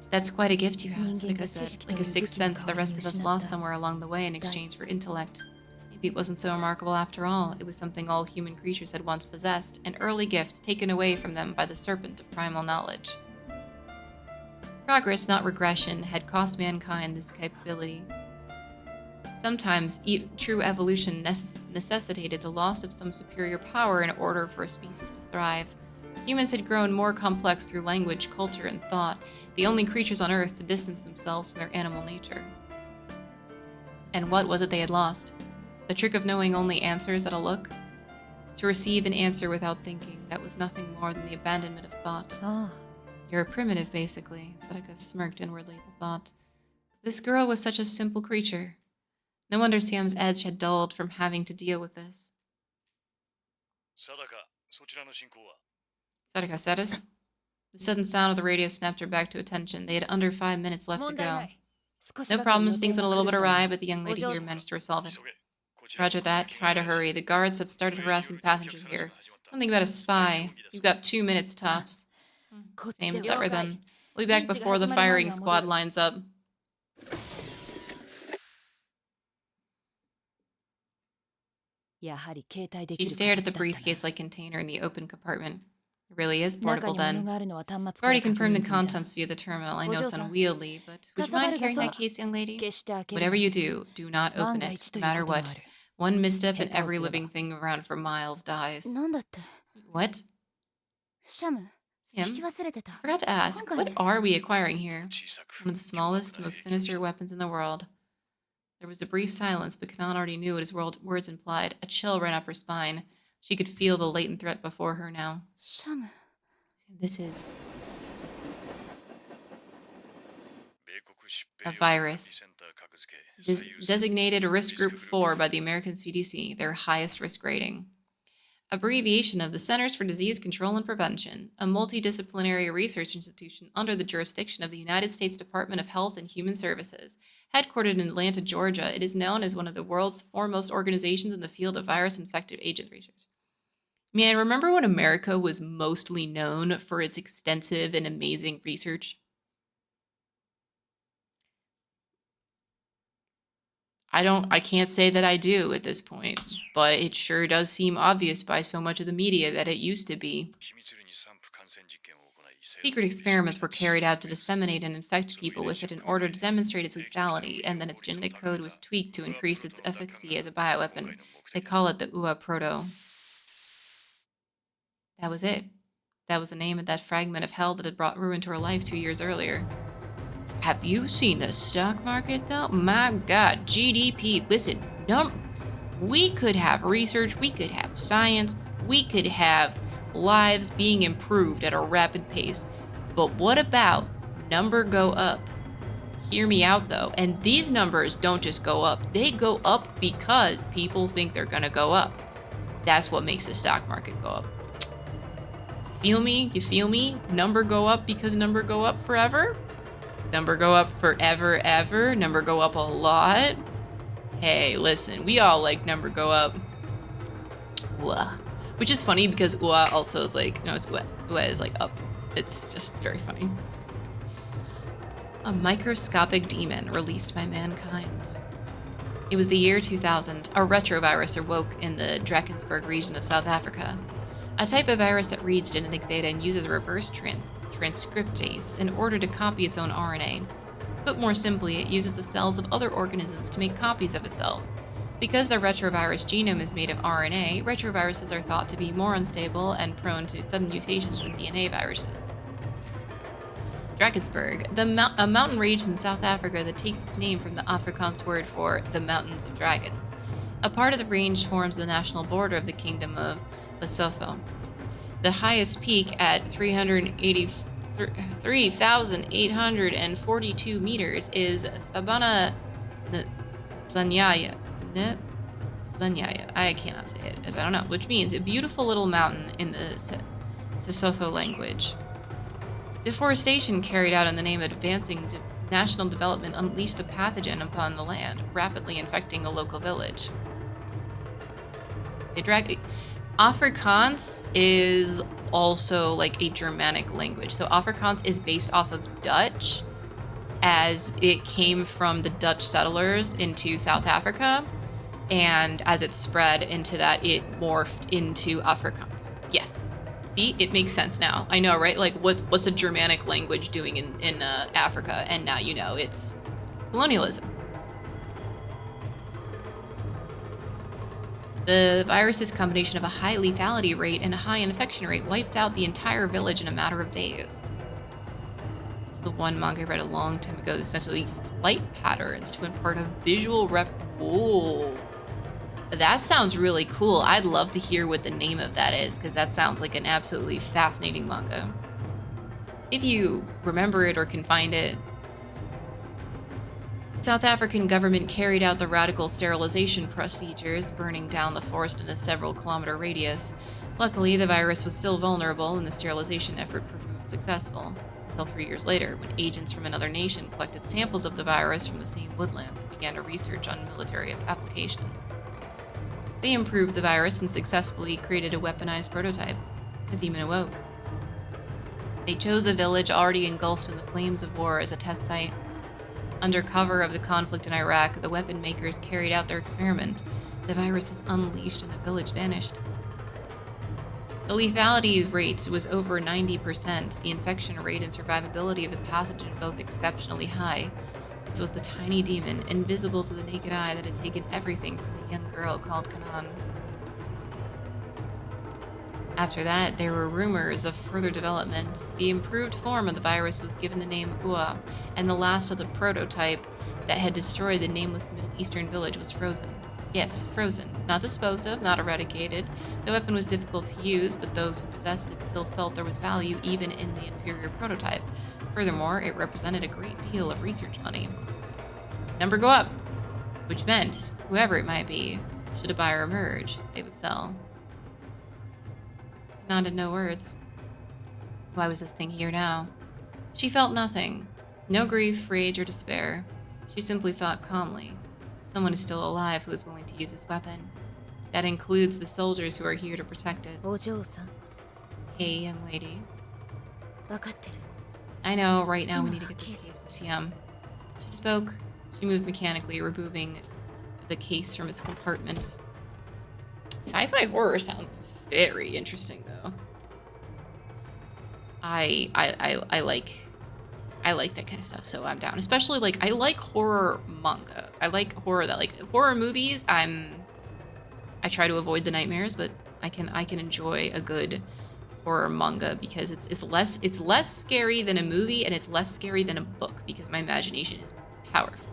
That's quite a gift you have, Sadaka said. Like a sixth sense the rest of us lost somewhere along the way in exchange for intellect. Maybe it wasn't so remarkable after all. It was something all human creatures had once possessed, an early gift taken away from them by the serpent of primal knowledge. Progress, not regression, had cost mankind this capability. Sometimes, true evolution necessitated the loss of some superior power in order for a species to thrive. Humans had grown more complex through language, culture, and thought, the only creatures on Earth to distance themselves from their animal nature. And what was it they had lost? The trick of knowing only answers at a look? To receive an answer without thinking, that was nothing more than the abandonment of thought. You're a primitive, basically, Sadaka smirked inwardly at the thought. This girl was such a simple creature. No wonder Siam's edge had dulled from having to deal with this. Sadaka status? The sudden sound of the radio snapped her back to attention. They had under 5 minutes left to go. No problems, things went a little bit awry, but the young lady here managed to resolve it. Roger that, try to hurry. The guards have started harassing passengers here. Something about a spy. You've got 2 minutes tops. Same as ever then. We'll be back before the firing squad lines up. She stared at the briefcase-like container in the open compartment. It really is portable then. I've already confirmed the contents via the terminal. I know it's unwieldy, but would you mind carrying that case, young lady? Whatever you do, do not open it, no matter what. One misstep and every living thing around for miles dies. What? Sam, I forgot to ask, what are we acquiring here? One of the smallest, most sinister weapons in the world. There was a brief silence, but Kanan already knew what his words implied. A chill ran up her spine. She could feel the latent threat before her now. This is a virus. Designated a risk group 4 by the American CDC, their highest risk rating. Abbreviation of the Centers for Disease Control and Prevention, a multidisciplinary research institution under the jurisdiction of the United States Department of Health and Human Services. Headquartered in Atlanta, Georgia, it is known as one of the world's foremost organizations in the field of virus infective agent research. Man, remember when America was mostly known for its extensive and amazing research? I can't say that I do at this point, but it sure does seem obvious by so much of the media that it used to be. Secret experiments were carried out to disseminate and infect people with it in order to demonstrate its lethality, and then its genetic code was tweaked to increase its efficacy as a bioweapon. They call it the UA Proto. That was it. That was the name of that fragment of hell that had brought ruin to her life 2 years earlier. Have you seen the stock market, though? My God, GDP. Listen, we could have research, we could have science, we could have lives being improved at a rapid pace. But what about number go up? Hear me out, though. And these numbers don't just go up. They go up because people think they're going to go up. That's what makes the stock market go up. Feel me? You feel me? Number go up because number go up forever? Number go up forever, ever. Number go up a lot. Hey, listen, we all like number go up. Wah. Which is funny because ua also is like, no, it's ua is like up. It's just very funny. A microscopic demon released by mankind. It was the year 2000. A retrovirus awoke in the Drakensberg region of South Africa. A type of virus that reads genetic data and uses reverse transcriptase in order to copy its own RNA. Put more simply, it uses the cells of other organisms to make copies of itself. Because the retrovirus genome is made of RNA, retroviruses are thought to be more unstable and prone to sudden mutations than DNA viruses. Drakensberg, a mountain range in South Africa that takes its name from the Afrikaans word for the Mountains of Dragons. A part of the range forms the national border of the Kingdom of Lesotho. The highest peak at 3,842 meters is Thabana Tlanyaya. I cannot say it, as I don't know, which means a beautiful little mountain in the Sesotho language. Deforestation carried out in the name of advancing national development unleashed a pathogen upon the land, rapidly infecting a local village. Afrikaans is also like a Germanic language. So Afrikaans is based off of Dutch, as it came from the Dutch settlers into South Africa. And as it spread into that, it morphed into Afrikaans. Yes. See, it makes sense now. I know, right? Like, what's a Germanic language doing in Africa? And now you know it's colonialism. The virus's combination of a high lethality rate and a high infection rate wiped out the entire village in a matter of days. So the one manga I read a long time ago essentially used light patterns to impart a visual Ooh. That sounds really cool. I'd love to hear what the name of that is, because that sounds like an absolutely fascinating manga. If you remember it or can find it. The South African government carried out the radical sterilization procedures, burning down the forest in a several-kilometer radius. Luckily, the virus was still vulnerable, and the sterilization effort proved successful. Until 3 years later, when agents from another nation collected samples of the virus from the same woodlands and began to research on military applications. They improved the virus and successfully created a weaponized prototype. A demon awoke. They chose a village already engulfed in the flames of war as a test site. Under cover of the conflict in Iraq, the weapon makers carried out their experiment. The virus is unleashed and the village vanished. The lethality rate was over 90%. The infection rate and survivability of the pathogen both exceptionally high. This was the tiny demon, invisible to the naked eye, that had taken everything from the young girl called Kanan. After that, there were rumors of further development. The improved form of the virus was given the name Ua, and the last of the prototype that had destroyed the nameless Middle Eastern village was frozen. Yes, frozen. Not disposed of, not eradicated. The weapon was difficult to use, but those who possessed it still felt there was value even in the inferior prototype. Furthermore, it represented a great deal of research money. Number go up, which meant, whoever it might be, should a buyer emerge, they would sell. Kanan had no words. Why was this thing here now? She felt nothing. No grief, rage, or despair. She simply thought calmly. Someone is still alive who is willing to use this weapon. That includes the soldiers who are here to protect it. Hey, young lady. I know, right now we need to get this case to Siam. She spoke. She moved mechanically, removing the case from its compartment. Sci-fi horror sounds very interesting, though. I like that kind of stuff, so I'm down. Especially, like, I like horror manga. I like horror that, like, horror movies, I try to avoid the nightmares, but I can enjoy a good horror manga because it's less scary than a movie, and it's less scary than a book because my imagination is powerful.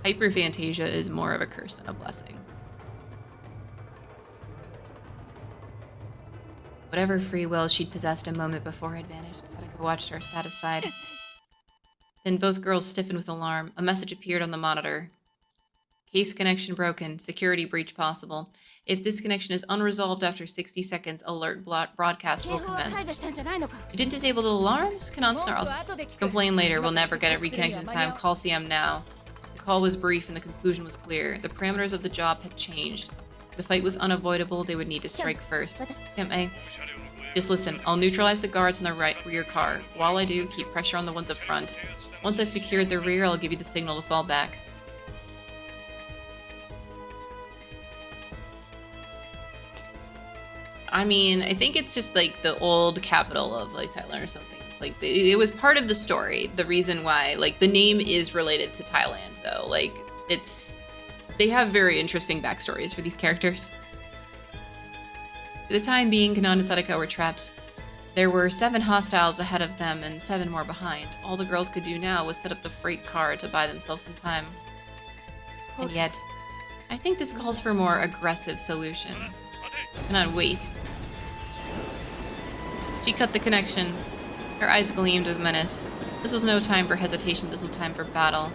Hyperphantasia is more of a curse than a blessing. Whatever free will she'd possessed a moment before had vanished. Sadako watched her, satisfied. Then both girls stiffened with alarm. A message appeared on the monitor. Case connection broken. Security breach possible. If this connection is unresolved after 60 seconds, alert broadcast will commence. You didn't disable the alarms? Kanan snarled. Complain later. We'll never get it reconnected in time. Call CM now. The call was brief and the conclusion was clear. The parameters of the job had changed. The fight was unavoidable. They would need to strike first. CM, just listen. I'll neutralize the guards in the rear car. While I do, keep pressure on the ones up front. Once I've secured the rear, I'll give you the signal to fall back. I mean, I think it's just like the old capital of like Thailand or something. It's like it was part of the story. The reason why, like, the name is related to Thailand, though. Like, they have very interesting backstories for these characters. For the time being, Kanan and Sadako were trapped. There were 7 hostiles ahead of them and 7 more behind. All the girls could do now was set up the freight car to buy themselves some time. And yet, I think this calls for a more aggressive solution. Cannot wait. She cut the connection. Her eyes gleamed with menace. This was no time for hesitation, this was time for battle.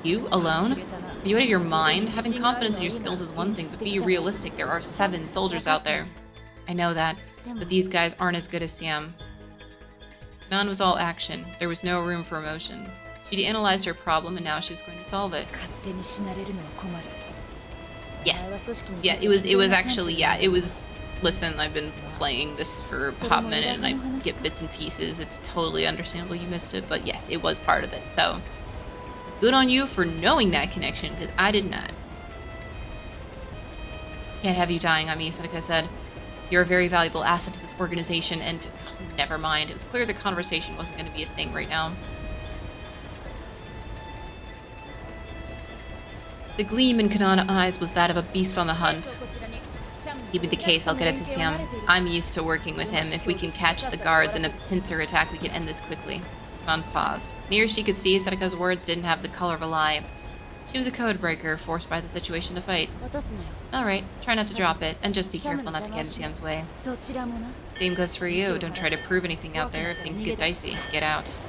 You? Alone? Are you out of your mind? Having confidence in your skills is one thing, but be realistic. There are 7 soldiers out there. I know that, but these guys aren't as good as Siam. None was all action. There was no room for emotion. She'd analyzed her problem and now she was going to solve it. Yes. Yeah, it was actually, yeah, it was, listen, I've been playing this for a hot minute and I get bits and pieces. It's totally understandable you missed it, but yes, it was part of it, so. Good on you for knowing that connection, because I did not. Can't have you dying on me, Seneca said. You're a very valuable asset to this organization, and never mind. It was clear the conversation wasn't going to be a thing right now. The gleam in Kanana's eyes was that of a beast on the hunt. Give me the case, I'll get it to Siam. I'm used to working with him. If we can catch the guards in a pincer attack, we can end this quickly. Kanan paused. Near as she could see, Seneca's words didn't have the color of a lie. She was a code breaker, forced by the situation to fight. Alright, try not to drop it, and just be careful not to get in Siam's way. Same goes for you. Don't try to prove anything out there. If things get dicey, get out.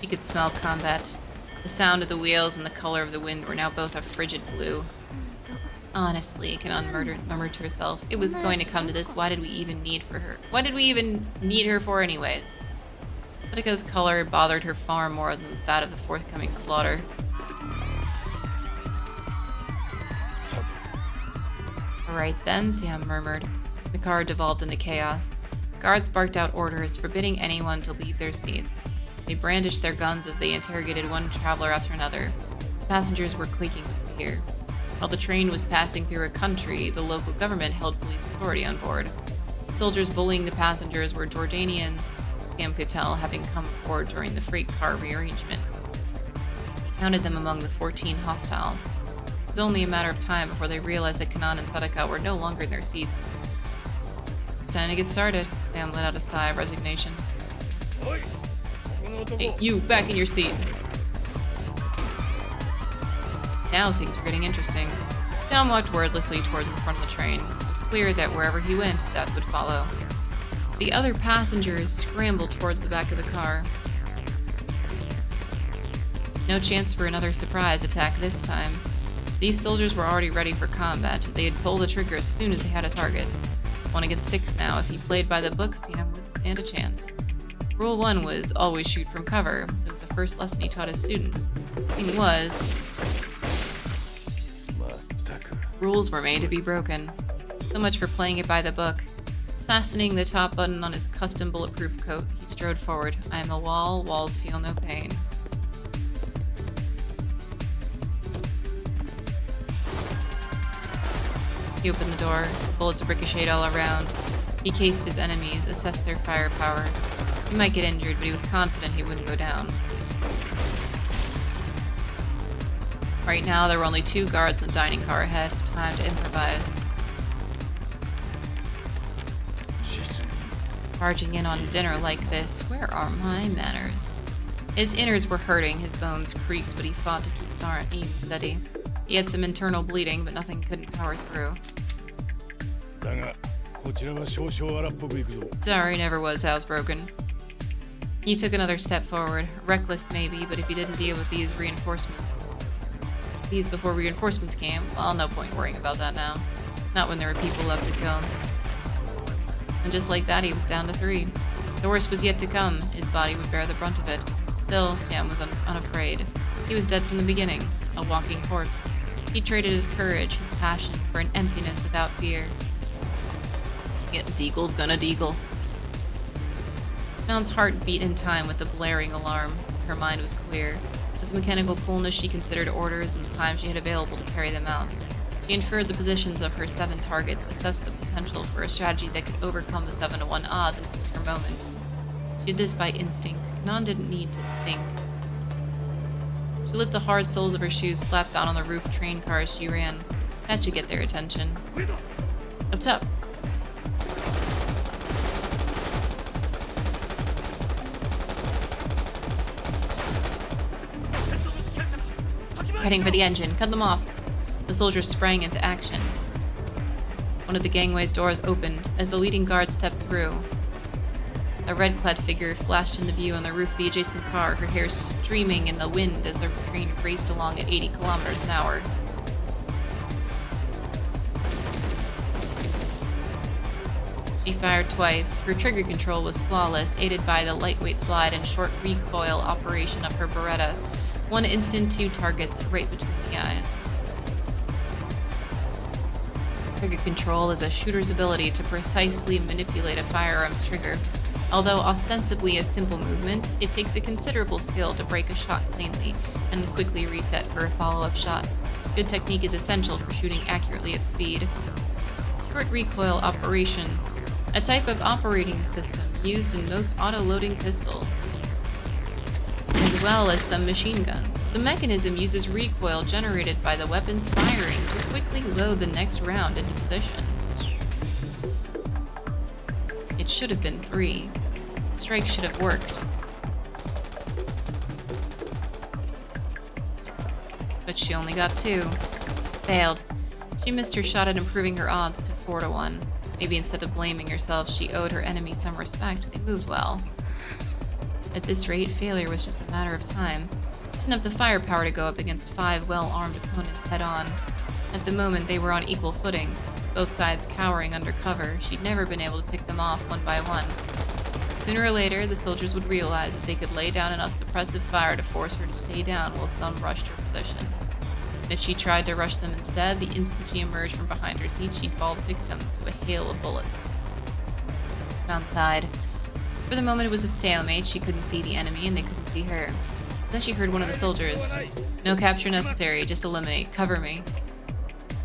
She could smell combat. The sound of the wheels and the color of the wind were now both a frigid blue. Honestly, Kanan murmured to herself, it was going to come to this. Why did we even need for her? What did we even need her for anyways? Seneca's color bothered her far more than that of the forthcoming slaughter. Alright then, Siam murmured. The car devolved into chaos. Guards barked out orders, forbidding anyone to leave their seats. They brandished their guns as they interrogated one traveler after another. The passengers were quaking with fear. While the train was passing through a country, the local government held police authority on board. The soldiers bullying the passengers were Jordanian, Siam could tell, having come aboard during the freight car rearrangement. He counted them among the 14 hostiles. It was only a matter of time before they realized that Kanan and Sadaka were no longer in their seats. It's time to get started. Siam let out a sigh of resignation. Hey, you, back in your seat. Now things were getting interesting. Siam walked wordlessly towards the front of the train. It was clear that wherever he went, death would follow. The other passengers scrambled towards the back of the car. No chance for another surprise attack this time. These soldiers were already ready for combat. They'd pull the trigger as soon as they had a target. It's 1 against 6 now. If he played by the book, Siam wouldn't stand a chance. Rule 1 was always shoot from cover. It was the first lesson he taught his students. The thing was, rules were made to be broken. So much for playing it by the book. Fastening the top button on his custom bulletproof coat, he strode forward. I am a wall, walls feel no pain. He opened the door. Bullets ricocheted all around. He cased his enemies, assessed their firepower. He might get injured, but he was confident he wouldn't go down. Right now, there were only 2 guards in the dining car ahead. Time to improvise. Barging in on dinner like this, where are my manners? His innards were hurting, his bones creaked, but he fought to keep his aim steady. He had some internal bleeding, but nothing couldn't power through. Sorry, never was housebroken. He took another step forward. Reckless, maybe, but if he didn't deal with these before reinforcements came, well, no point worrying about that now. Not when there were people left to kill. And just like that, he was down to 3. The worst was yet to come. His body would bear the brunt of it. Still, Siam was unafraid. He was dead from the beginning, a walking corpse. He traded his courage, his passion, for an emptiness without fear. Yet Deagle's gonna deagle. Nan's heart beat in time with the blaring alarm. Her mind was clear. With mechanical coolness, she considered orders and the time she had available to carry them out. She inferred the positions of her 7 targets, assessed the potential for a strategy that could overcome the 7-to-1 odds and picked her moment. She did this by instinct. Kanan didn't need to think. She let the hard soles of her shoes slap down on the roof train car as she ran. That should get their attention. Up top. Heading for the engine. Cut them off. The soldiers sprang into action. One of the gangway's doors opened as the leading guard stepped through. A red-clad figure flashed into view on the roof of the adjacent car, her hair streaming in the wind as the train raced along at 80 kilometers an hour. She fired twice. Her trigger control was flawless, aided by the lightweight slide and short recoil operation of her Beretta. One instant, 2 targets right between the eyes. Trigger control is a shooter's ability to precisely manipulate a firearm's trigger. Although ostensibly a simple movement, it takes a considerable skill to break a shot cleanly and quickly reset for a follow-up shot. Good technique is essential for shooting accurately at speed. Short recoil operation, a type of operating system used in most auto-loading pistols, as well as some machine guns. The mechanism uses recoil generated by the weapon's firing to quickly load the next round into position. It should have been 3. The strike should have worked. But she only got 2. Failed. She missed her shot at improving her odds to 4-1. Maybe instead of blaming herself, she owed her enemy some respect. They moved well. At this rate, failure was just a matter of time. She didn't have the firepower to go up against 5 well-armed opponents head-on. At the moment, they were on equal footing, both sides cowering under cover. She'd never been able to pick them off one by one. Sooner or later, the soldiers would realize that they could lay down enough suppressive fire to force her to stay down while some rushed her position. If she tried to rush them instead, the instant she emerged from behind her seat, she'd fall victim to a hail of bullets. Downside. For the moment, it was a stalemate. She couldn't see the enemy, and they couldn't see her. Then she heard one of the soldiers. "No capture necessary, just eliminate. Cover me."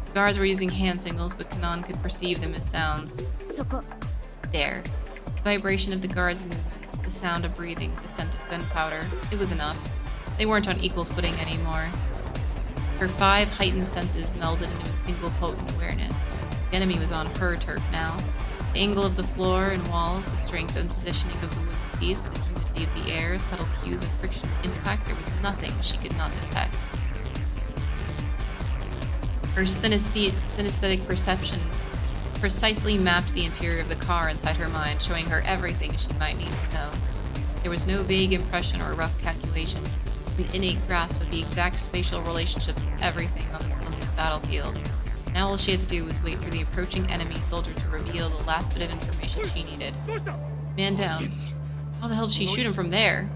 The guards were using hand signals, but Kanan could perceive them as sounds. There. The vibration of the guards' movements, the sound of breathing, the scent of gunpowder. It was enough. They weren't on equal footing anymore. Her 5 heightened senses melded into a single potent awareness. The enemy was on her turf now. The angle of the floor and walls, the strength and positioning of the wooden seats, the humidity of the air, subtle cues of friction and impact, there was nothing she could not detect. Her synesthetic perception precisely mapped the interior of the car inside her mind, showing her everything she might need to know. There was no vague impression or rough calculation, an innate grasp of the exact spatial relationships of everything on this limited battlefield. Now all she had to do was wait for the approaching enemy soldier to reveal the last bit of information she needed. Man down. How the hell did she shoot him from there?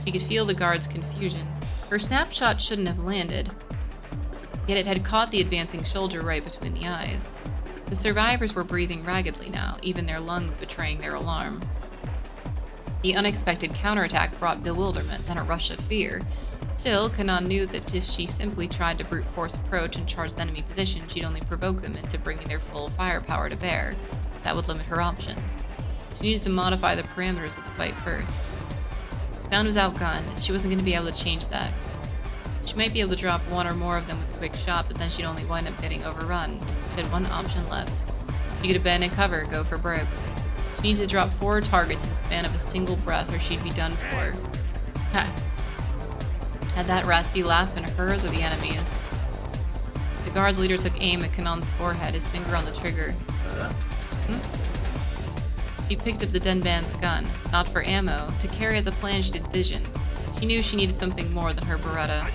She could feel the guard's confusion. Her snapshot shouldn't have landed, yet it had caught the advancing soldier right between the eyes. The survivors were breathing raggedly now, even their lungs betraying their alarm. The unexpected counterattack brought bewilderment, then a rush of fear. Still, Kanan knew that if she simply tried to brute force approach and charge the enemy position, she'd only provoke them into bringing their full firepower to bear. That would limit her options. She needed to modify the parameters of the fight first. Kanan was outgunned. She wasn't going to be able to change that. She might be able to drop one or more of them with a quick shot, but then she'd only wind up getting overrun. She had one option left. She could abandon cover, go for broke. She needed to drop 4 targets in the span of a single breath, or she'd be done for. Ha! Had that raspy laugh been hers or the enemy's? The guard's leader took aim at Kanan's forehead, his finger on the trigger. She picked up the Denban's gun, not for ammo, to carry out the plan she'd envisioned. She knew she needed something more than her Beretta.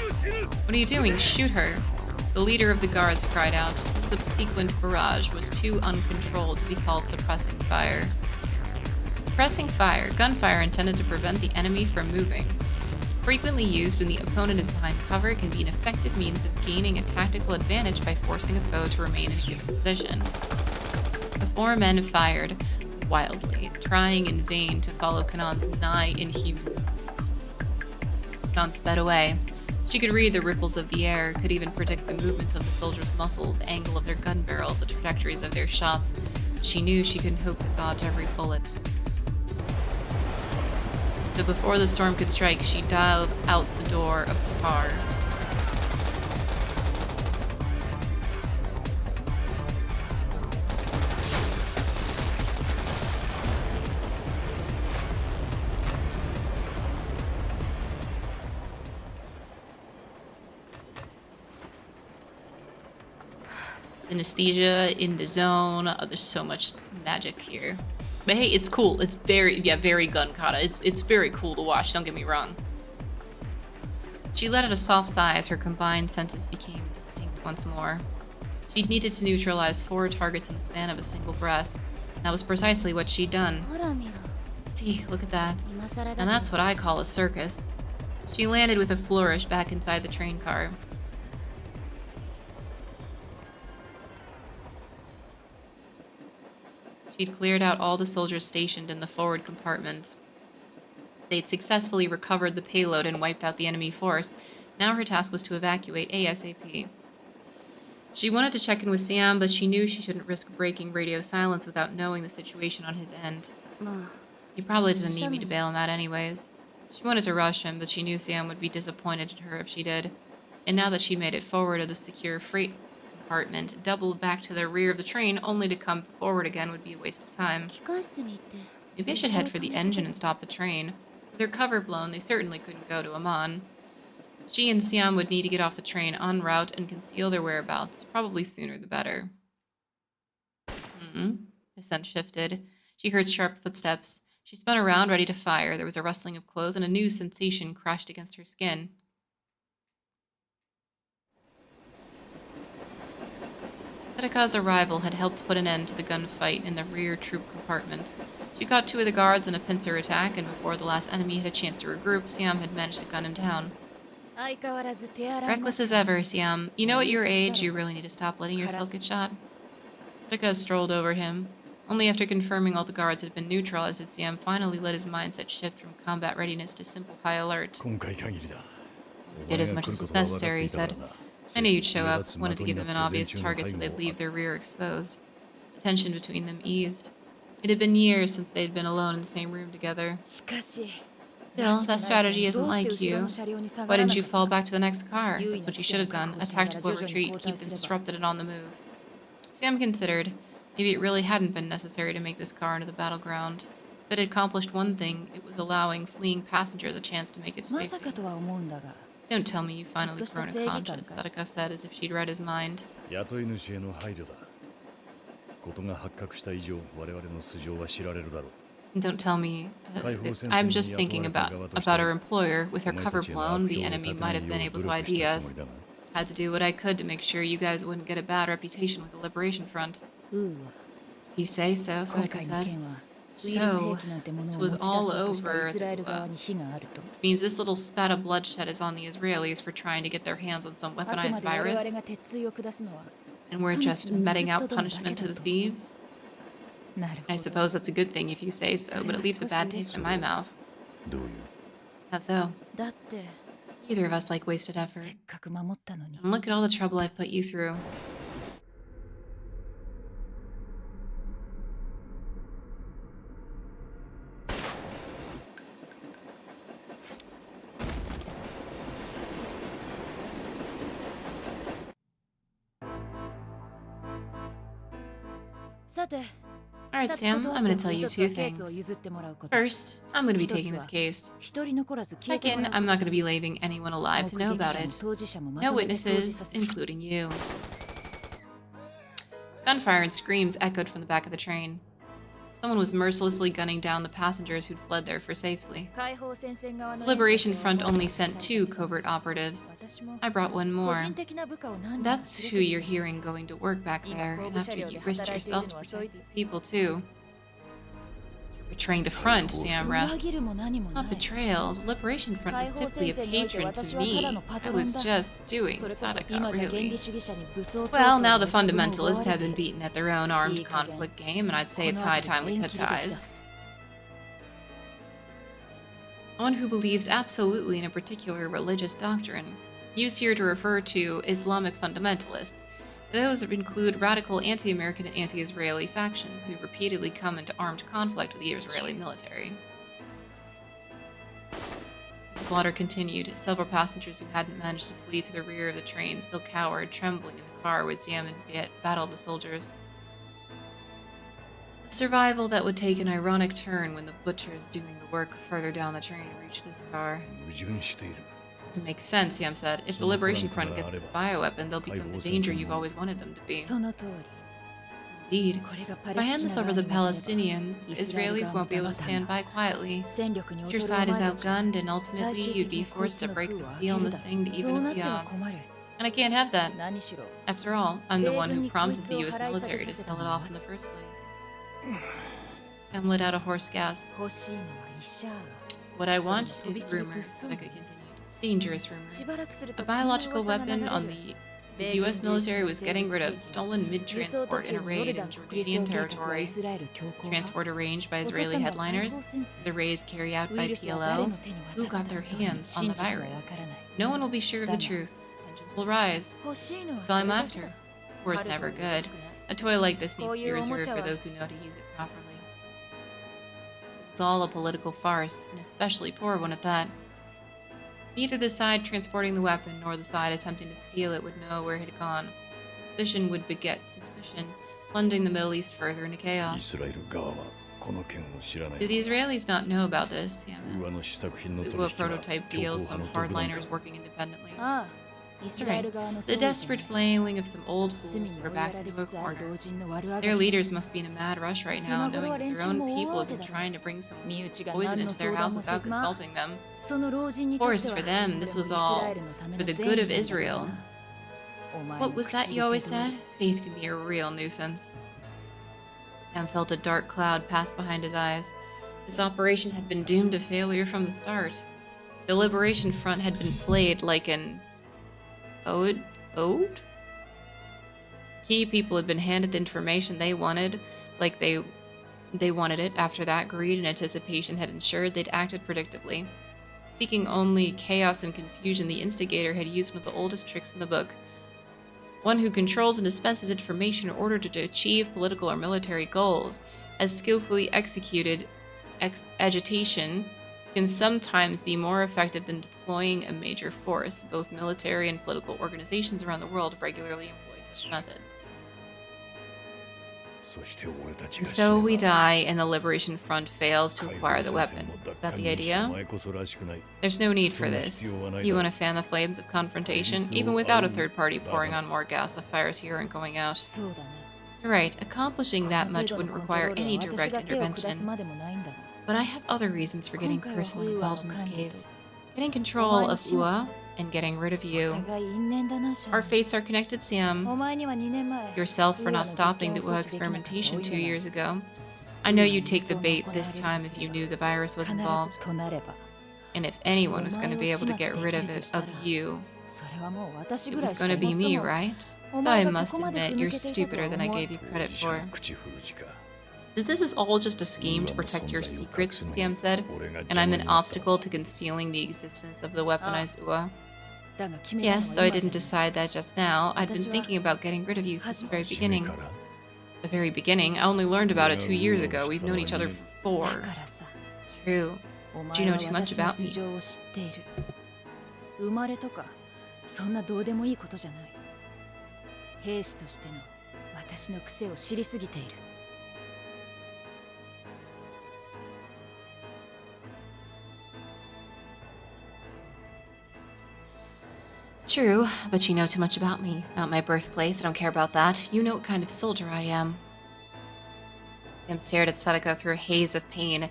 "What are you doing? Shoot her!" The leader of the guards cried out. The subsequent barrage was too uncontrolled to be called suppressing fire. Suppressing fire, gunfire intended to prevent the enemy from moving. Frequently used when the opponent is behind cover, can be an effective means of gaining a tactical advantage by forcing a foe to remain in a given position. The 4 men fired wildly, trying in vain to follow Kanan's nigh inhuman movements. Kanan sped away. She could read the ripples of the air, could even predict the movements of the soldiers' muscles, the angle of their gun barrels, the trajectories of their shots. She knew she couldn't hope to dodge every bullet. So before the storm could strike, she dove out the door of the car. Synesthesia in the zone. Oh, there's so much magic here. But hey, it's cool. It's very gun kata. It's very cool to watch, don't get me wrong. She let out a soft sigh as her combined senses became distinct once more. She'd needed to neutralize 4 targets in the span of a single breath. That was precisely what she'd done. See, look at that. And that's what I call a circus. She landed with a flourish back inside the train car. She'd cleared out all the soldiers stationed in the forward compartment. They'd successfully recovered the payload and wiped out the enemy force. Now her task was to evacuate ASAP. She wanted to check in with Siam, but she knew she shouldn't risk breaking radio silence without knowing the situation on his end. He probably doesn't need me to bail him out anyways. She wanted to rush him, but she knew Siam would be disappointed at her if she did. And now that she'd made it forward of the secure freight compartment, doubled back to the rear of the train, only to come forward again would be a waste of time. Maybe I should head for the engine and stop the train. With their cover blown, they certainly couldn't go to Amman. She and Siam would need to get off the train en route and conceal their whereabouts, probably sooner the better. The scent shifted. She heard sharp footsteps. She spun around, ready to fire. There was a rustling of clothes, and a new sensation crashed against her skin. Sadaka's arrival had helped put an end to the gunfight in the rear troop compartment. She caught 2 of the guards in a pincer attack, and before the last enemy had a chance to regroup, Siam had managed to gun him down. Reckless as ever, Siam. You know at your age, you really need to stop letting yourself get shot. Sadaka strolled over him. Only after confirming all the guards had been neutralized did Siam finally let his mindset shift from combat readiness to simple high alert. He did as much as was necessary, he said. I knew you'd show up, wanted to give them an obvious target so they'd leave their rear exposed. The tension between them eased. It had been years since they'd been alone in the same room together. Still, that strategy isn't like you. Why didn't you fall back to the next car? That's what you should have done. A tactical retreat to keep them disrupted and on the move. Siam considered. Maybe it really hadn't been necessary to make this car into the battleground. If it had accomplished one thing, it was allowing fleeing passengers a chance to make it to safety. Don't tell me you've finally grown a conscience, Sadaka said as if she'd read his mind. Don't tell me. I'm just thinking about her employer. With her cover blown, the enemy might have been able to ID us. Had to do what I could to make sure you guys wouldn't get a bad reputation with the Liberation Front. If you say so, Sadaka said. So, this was all over. Means this little spat of bloodshed is on the Israelis for trying to get their hands on some weaponized virus? And we're just meting out punishment to the thieves? I suppose that's a good thing if you say so, but it leaves a bad taste in my mouth. How so? Neither of us like wasted effort. And look at all the trouble I've put you through. Alright, Sam, I'm going to tell you 2 things. First, I'm going to be taking this case. Second, I'm not going to be leaving anyone alive to know about it. No witnesses, including you. Gunfire and screams echoed from the back of the train. Someone was mercilessly gunning down the passengers who'd fled there for safety. The Liberation Front only sent 2 covert operatives. I brought 1 more. That's who you're hearing going to work back there, and after you risked yourself to protect these people too. You're betraying the front, Sam rasped. It's not betrayal. The Liberation Front was simply a patron to me. I was just doing Sadaka, really. Well, now the fundamentalists have been beaten at their own armed conflict game, and I'd say it's high time we cut ties. One who believes absolutely in a particular religious doctrine, used here to refer to Islamic fundamentalists. Those include radical anti-American and anti-Israeli factions who repeatedly come into armed conflict with the Israeli military. The slaughter continued. Several passengers who hadn't managed to flee to the rear of the train still cowered, trembling in the car where Siam had battled the soldiers. A survival that would take an ironic turn when the butchers doing the work further down the train reached this car. This doesn't make sense, Sam said. If the Liberation Front gets this bioweapon, they'll become the danger you've always wanted them to be.
その通り
Indeed.
これが
If I hand this over to the Palestinians, the Israelis won't be able to stand by quietly.
戦力に
If your
劣る
side
お
is
前たちが
outgunned, and ultimately you'd be forced to break the seal and the sting to
そう
even
な
up
って
the
は
odds.
困る
And I can't have that.
何しろ
After all, I'm the one who prompted the US military to sell it off in the first place. Sam let out a hoarse gasp.
欲しいのは医者
What I want is rumors, Seneca continued. Dangerous
し
rumors.
ばらくする
A
と
biological
こんな噂が
weapon
流
on
れる
the US military was getting rid of, stolen mid-transport in a raid in Jordanian territory. Was the transport arranged by Israeli headliners? Was the raids carried out by PLO? Who got their hands on the virus? No one will be sure of the truth. Tensions will rise.
欲しいのは
So I'm
それだけ
after.
だ
Of course, never good. A toy like this needs to be reserved for those who know how to use it properly. This is all a political farce, an especially poor one at that. Neither the side transporting the weapon nor the side attempting to steal it would know where it had gone. Suspicion would beget suspicion, plunging the Middle East further into
イ
chaos.
スラエル側はこの件を知らない
Do the Israelis not know about this? Sam
ウアの
asked.
試作品の
The
取
UA
引は
prototype
強
deals
硬
some
派の独断
hardliners
か
working independently.
ああイスラエル側の
The
総理じゃない
desperate flailing of some old
隅
fools
に
were
追いや
backed
られ
into a
つつある
corner.
老人の悪あが
Their
き
leaders must be in a mad rush right now, knowing that their own people have been trying to bring some
身内が
poison
何の
into their
相談
house
も
without
せずま
consulting them.
その老人に
Of
とって
course,
は
for them, this was all for the good of Israel. What was that you always said? Faith can be a real nuisance. Sam felt a dark cloud pass behind his eyes. This operation had been doomed to failure from the start. The Liberation Front had been played like an ode? Key people had been handed the information they wanted, like they wanted it. After that, greed and anticipation had ensured they'd acted predictably. Seeking only chaos and confusion, the instigator had used one of the oldest tricks in the book. One who controls and dispenses information in order to achieve political or military goals, as skillfully executed agitation can sometimes be more effective than deploying a major force. Both military and political organizations around the world regularly employ such methods.
そして俺たちが
So we
死ねば
die and the Liberation Front fails to
解
acquire
放
the
戦
weapon.
線も
Is
奪
that
還
the
にしてお
idea?
前こそらしくない
There's no need for
そんな
this.
必要はない
You
だ
want
ろ
to fan the flames of confrontation?
対立を
Even without a
煽る
third party
だ
pouring
が
on more gas, the fires here aren't going out.
そうだね
You're right, accomplishing
この
that
程
much
度の
wouldn't
コントロ
require
ール
any
は私
direct
が手を下す
intervention.
までもないんだが
But I have other reasons for getting
今回は
personally
ウーアの
involved in this
管理と
case. Getting control of
お前の始末
UA and getting rid of
お
you.
互い因縁だなシャ
Our
ン
fates are connected,
お
Sam.
前には2年前
Yourself for
ウーア
not
の実
stopping
験
the
を阻
UA
止できなかった
experimentation 2
おい
years
なら
ago. I know
ウーア
you'd
に
take the
偽装が
bait
行わ
this
れ
time
ると
if
す
you
れば
knew the virus was
必
involved.
ずとなれば
And if anyone was
お
going
前
to
を
be able to
始末
get
で
rid
き
of
ると
it,
したら
of you,
それはもう私
it
ぐらい
was
しか
going to
い
be
なくと
me,
も
right?
お
Though
前
I
がこ
must
こまで
admit,
ふぬ
you're
けていたと
stupider
は
than I
思わ
gave you
当
credit
事者
for.
の口封じか
This is all just a scheme to
ウーアの
protect
存
your
在を
secrets,
隠す
Sam
の
said,
に俺が
and
邪
I'm
魔
an
になった
obstacle to concealing the existence of the weaponized UA.
だが決めたのは
Yes,
今
though I
じゃ
didn't
ない
decide that just now. I'd been
私は
thinking about getting rid of you since the very
初め
beginning.
から
The very beginning? I only learned about it 2 years ago.
俺
We've
が
known
ウーアを
each
知ったの
other
は
for
だ
4.
からさ
True.
お
Do
前
you
は
know too much
私の
about
素
me?
性を知っている生まれとかそんなどうでもいいことじゃない兵士としての私の癖を知りすぎている
True, but you know too much about me. Not my birthplace. I don't care about that. You know what kind of soldier I am. Sam stared at Sadako through a haze of pain.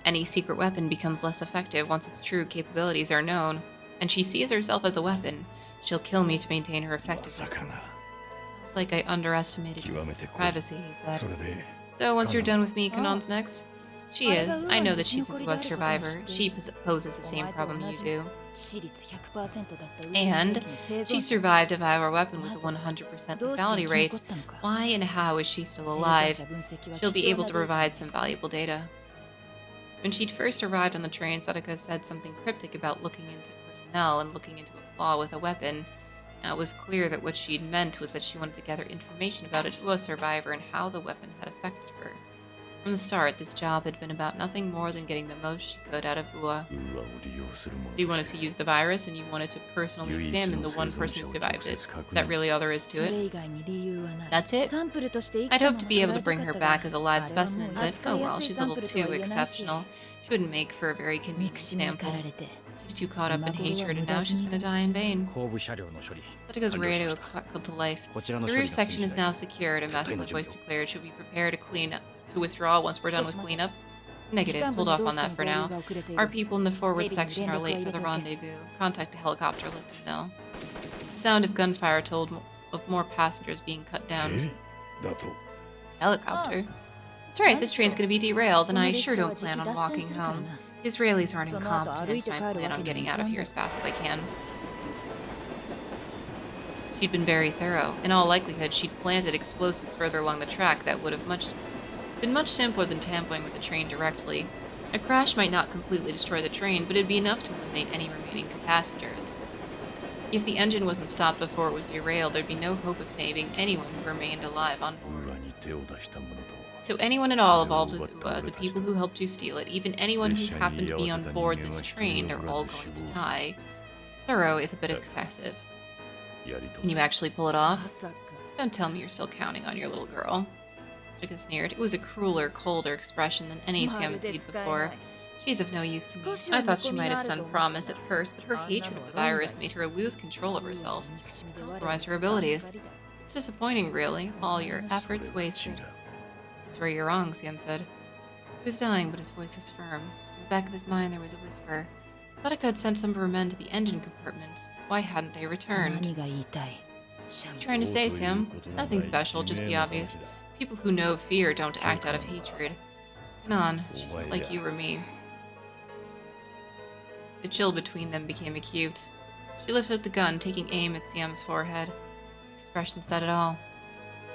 Any secret weapon becomes less effective once its true capabilities are known, and she sees herself as a weapon. She'll kill me to maintain her
まさ
effectiveness.
かな
Sounds like I underestimated
極
your
めてこ
privacy, he said.
それで
So once you're done with me,
Oh.
Kanon's next? She is. I know that she's a US survivor. She poses the same problem you do.
致死率 100% だったウイルス
And
兵器の生
she
存者
survived a viral weapon with a 100%
どうして
lethality
生き
rate.
残ったのか
Why and how is she still
生存
alive?
者分析は
She'll be
貴
able
重
to
なデータ
provide some valuable data. When she'd first arrived on the train, Sadako said something cryptic about looking into personnel and looking into a flaw with a weapon. Now it was clear that what she'd meant was that she wanted to gather information about a UA survivor and how the weapon had affected her. From the start, this job had been about nothing more than getting the most she could out of UA.
ウーアを利用するもの
So
と
you
し
wanted
て
to use the virus and you wanted to personally
唯一
examine
の
the one
生存
person
者
who
を
survived
直
it.
接
Is
確
that
認
really all there is
そ
to
れ
it?
以外に理由はない
That's it?
サンプルとして生き
I'd
たま
hoped
ま
to be able to
捉えた
bring
か
her
ったが
back as a live
あれはもう
specimen, but
扱い
oh
や
well,
すい
she's
サ
a
ン
little
プルとは
too
言えないし
exceptional. She wouldn't make for a very
憎
convenient
しみに
sample.
駆られて
She's too caught up in hatred, and now she's gonna die in vain.
後部車両の処理
Sataka's
完了しま
radio
した
called to life.
こちらの
The
処理
rear
が済み
section
次
is
第
now secured, a masked voice declared. Should we prepare to withdraw once we're done with cleanup? Negative. Hold off on that for now. Our people in the forward section are late for the rendezvous. Contact the helicopter, let them know. The sound of gunfire told of more passengers being cut
ヘ
down.
リだと
Helicopter? That's right, this train's gonna be derailed, and I sure don't plan on walking home. The Israelis aren't incompetent, and I plan on getting out of here as fast as I can. She'd been very thorough. In all likelihood, she'd planted explosives further along the track that would have been much simpler than tampering with the train directly. A crash might not completely destroy the train, but it'd be enough to eliminate any remaining passengers. If the engine wasn't stopped before it was derailed, there'd be no hope of saving anyone who remained alive on board.
裏に手を出した者と
So anyone at all involved with UA, the people who helped you steal it, even anyone who happened to be on board this train, they're all going to die. Thorough, if a bit excessive.
やりと
Can you actually pull it
ま
off?
さか
Don't tell me you're still counting on your little girl. Sutika sneered. It was a crueler, colder expression than any Siam had seen before. She's of no use to me. I thought she might have some promise at first, but her hatred of the virus made her lose control of herself. It's compromised her abilities. It's disappointing, really. All your efforts
違
wasted.
う
That's where you're wrong, Siam said. He was dying, but his voice was firm. In the back of his mind, there was a whisper. Sadaka had sent some of her men to the engine compartment. Why hadn't they returned?
何が言いたいシャ
What are
ン
you trying to say,
どうという
Siam?
ことのない
Nothing special, just
偽
the
名の
obvious.
話だ
People who know fear don't act out of hatred. Kanan, she's not like
Why,
you or me. The chill between them became acute. She lifted up the gun, taking aim at Siam's forehead. Her expression said it all.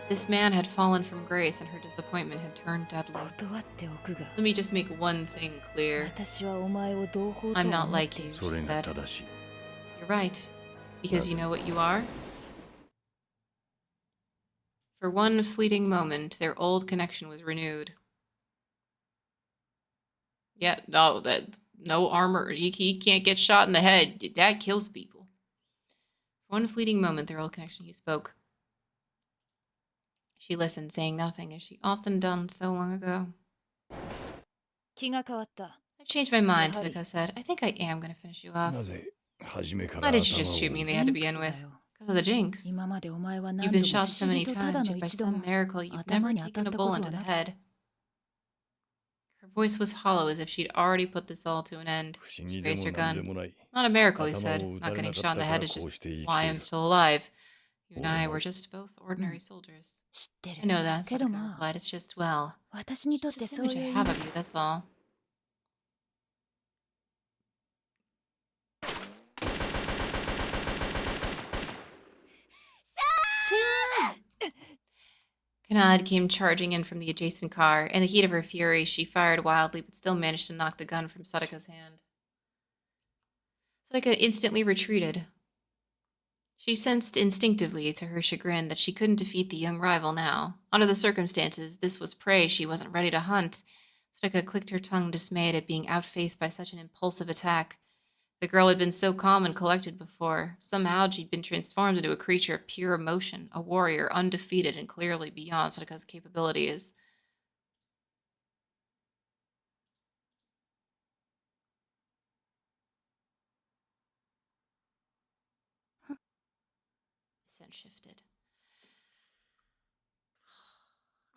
This man had fallen from grace, and her disappointment had turned deadly.
断っておくが
Let me just make one thing clear.
私はお前を同胞と
I'm
は
not
思っ
like
てい
you,
る
そ
she
れが
said.
正しい
You're right. Because you know what you are? For one fleeting moment, their old connection was renewed. Yeah, no armor. He can't get shot in the head. That kills people. For one fleeting moment, their old connection, he spoke. She listened, saying nothing, as she often done so long ago.
気が変わった
I've changed my mind,
Yahari.
Sadaka said. I think I am going to finish you off.
なぜ初めから
Why
頭
did you just shoot me in
を
the
ジ
head to
ンク
begin
ス
with?
だよ
Because of the jinx.
今までお前は
You've
何
been
度も
shot
不
so
思
many
議とただ
times,
の
yet by
一度も
some miracle, you've
頭
never
に当た
taken
っ
a
たこ
bullet
と
into
は
the
なかった
head. Her voice was hollow, as if she'd already put this all to an end.
不思議
She
で
raised
も
her
何で
gun.
もない
It's not a miracle, he
頭
said.
を撃た
Not
れな
getting
か
shot
っ
in
た
the
か
head
ら
is
こ
just
うして生き
why
てい
I'm
る
still alive. You and I
Oh,
were
no.
just both ordinary soldiers.
知ってる
I know that,
けど
Sadaka
まあ
replied. It's just, well,
私にとっ
just
て
this
そう
image
いう
I
意
have
味
of you, that's all. Kanad came charging in from the adjacent car. In the heat of her fury, she fired wildly, but still managed to knock the gun from Sadaka's hand. Sadaka instantly retreated. She sensed instinctively, to her chagrin, that she couldn't defeat the young rival now. Under the circumstances, this was prey she wasn't ready to hunt. Sadaka clicked her tongue, dismayed at being outfaced by such an impulsive attack. The girl had been so calm and collected before. Somehow she'd been transformed into a creature of pure emotion, a warrior undefeated and clearly beyond Sadaka's capabilities. The scent shifted.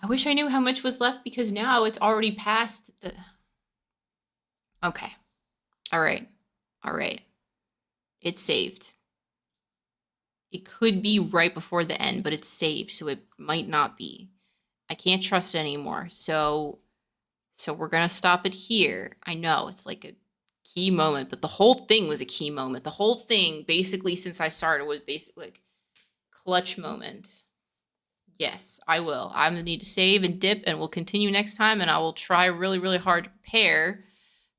I wish I knew how much was left because now it's already past the... Okay. All right. It's saved. It could be right before the end, but it's saved, so it might not be. I can't trust it anymore. So we're gonna stop it here. I know it's like a key moment, but the whole thing was a key moment. The whole thing, basically, since I started, was basically like clutch moment. Yes, I will. I'm gonna need to save and dip, and we'll continue next time, and I will try really, really hard to prepare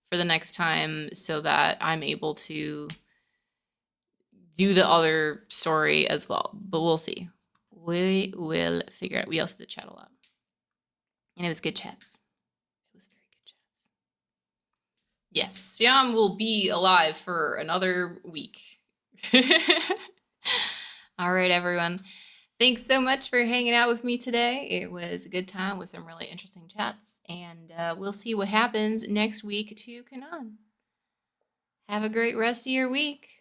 for the next time so that I'm able to do the other story as well. But we'll see. We will figure it out. We also did chat a lot. And it was good chats. It was very good chats. Yes, Siam will be alive for another week. All right, everyone. Thanks so much for hanging out with me today. It was a good time with some really interesting chats. And we'll see what happens next week to Kanan. Have a great rest of your week.